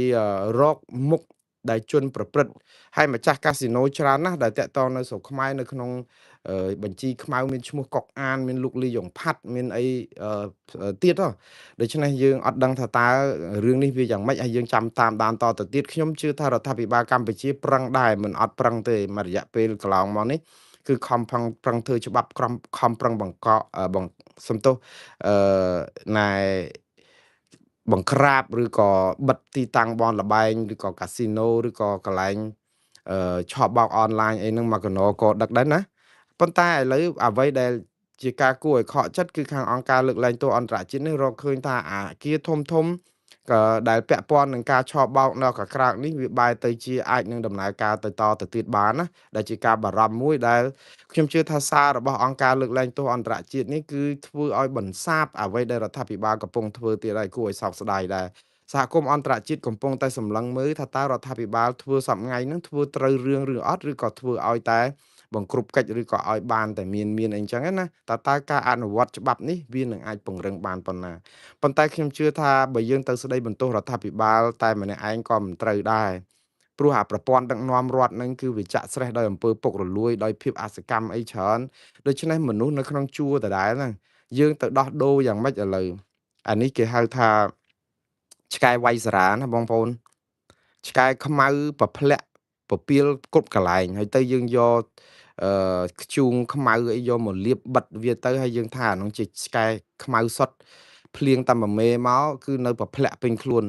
រកមុខដែលជន់ប្រព្រឹត្តហើយម្ចាស់កាស៊ីណូច្រើនណាស់ដែលតកតនៅស្រុកខ្មែរនៅក្នុងបញ្ជីខ្មៅមានឈ្មោះកុកអានមានលោកលីយ៉ុងផាត់មានអីទៀតហ៎ដូច្នេះយើងអត់ដឹងថាតើរឿងនេះវាយ៉ាងម៉េចហើយយើងចាំតាមដានតទៅទៀតខ្ញុំជឿថារដ្ឋាភិបាលកម្ពុជាប្រឹងដែរមិនអត់ប្រឹងទេមួយរយៈពេលកន្លងមកនេះគឺខំប្រឹងធ្វើច្បាប់ខំប្រឹងបង្កក់សំទោសអឺណែបង្ក្រាបឬក៏បិទទីតាំងបនលបែងឬក៏កាស៊ីណូឬក៏កន្លែងឆបោកអនឡាញអីហ្នឹងមកកណក៏ដឹកដែរណាប៉ុន្តែឥឡូវអ្វីដែលជាការគួរឲ្យខកចិត្តគឺខាងអង្គការលើកលែងទោសអន្តរជាតិនេះរកឃើញថាអាគារធំក៏ដែលពាក់ព័ន្ធនឹងការឆបោកនៅកក្រើកនេះវាបែរទៅជាអាចនឹងដំណើរការទៅទៀតបានណាដែលជាការបារម្ភមួយដែលខ្ញុំជឿថាសាររបស់អង្គការលើកលែងទោសអន្តរជាតិនេះគឺធ្វើឲ្យបន្សាបអ្វីដែលរដ្ឋាភិបាលកំពុងធ្វើទៀតហើយគួរឲ្យសោកស្ដាយដែរសហគមន៍អន្តរជាតិកំពុងតែសម្លឹងមើលថាតើរដ្ឋាភិបាលធ្វើសប្ងៃហ្នឹងធ្វើត្រូវរឿងឬអត់ឬក៏ធ្វើឲ្យតែបង្ក្រប់កិច្ចឬក៏ឲ្យបានតែមានអីចឹងណាតើការអនុវត្តច្បាប់នេះវានឹងអាចពង្រឹងបានប៉ុណ្ណាប៉ុន្តែខ្ញុំជឿថាបើយើងទៅស្ដីបន្ទោសរដ្ឋាភិបាលតែម្នាក់ឯងក៏មិនត្រូវដែរព្រោះអាប្រព័ន្ធដឹកនាំរដ្ឋនឹងគឺវាចាក់ស្រេះដោយអំពើពុករលួយដោយភាពអសកម្មអីច្រើនដូច្នេះមនុស្សនៅក្នុងជួរដដែលហ្នឹងយើងទៅដោះដូរយ៉ាងម៉េចឥឡូវអានេះគេហៅថាឆ្កែវាយសារ៉ាណាបងប្អូនឆ្កែខ្មៅប្រភ្លាក់ពពាលគ្រប់កន្លែងហើយទៅយើងយកខ្ជូងខ្មៅអីយកមកលាបបិទវាទៅហើយយើងថាអានោះជាឆ្កែខ្មៅសុទ្ធភ្លៀងតាមមេមកគឺនៅប្រភ្លាក់ពេញខ្លួន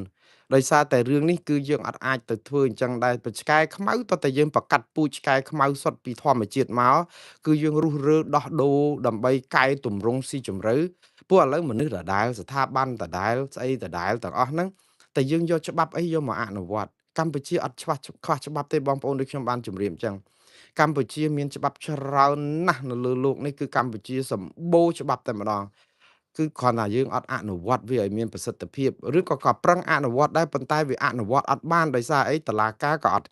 ដោយសារតែរឿងនេះគឺយើងអត់អាចទៅធ្វើអញ្ចឹងដែរព្រោះឆ្កែខ្មៅតើតែយើងប្រកាត់ពូជឆ្កែខ្មៅសុទ្ធពីធម្មជាតិមកគឺយើងរុះរើដោះដូរដើម្បីកែតម្រង់ស៊ីជម្រៅព្រោះឥឡូវមនុស្សដដែលស្ថាប័នដដែលស្អីដដែលទាំងអស់ហ្នឹងតែយើងយកច្បាប់អីយកមកអនុវត្តកម្ពុជាអត់ខ្វះច្បាប់ទេបងប្អូនដូចខ្ញុំបានជម្រាបអញ្ចឹងកម្ពុជាមានច្បាប់ច្រើនណាស់នៅលើโลกនេះគឺកម្ពុជាសម្បូរច្បាប់តែម្ដងគឺគ្រាន់តែយើងអត់អនុវត្តវាឲ្យមានប្រសិទ្ធភាពឬក៏ប្រឹងអនុវត្តដែរប៉ុន្តែវាអនុវត្តអត់បានដោយសារអីតុលាការក៏អត់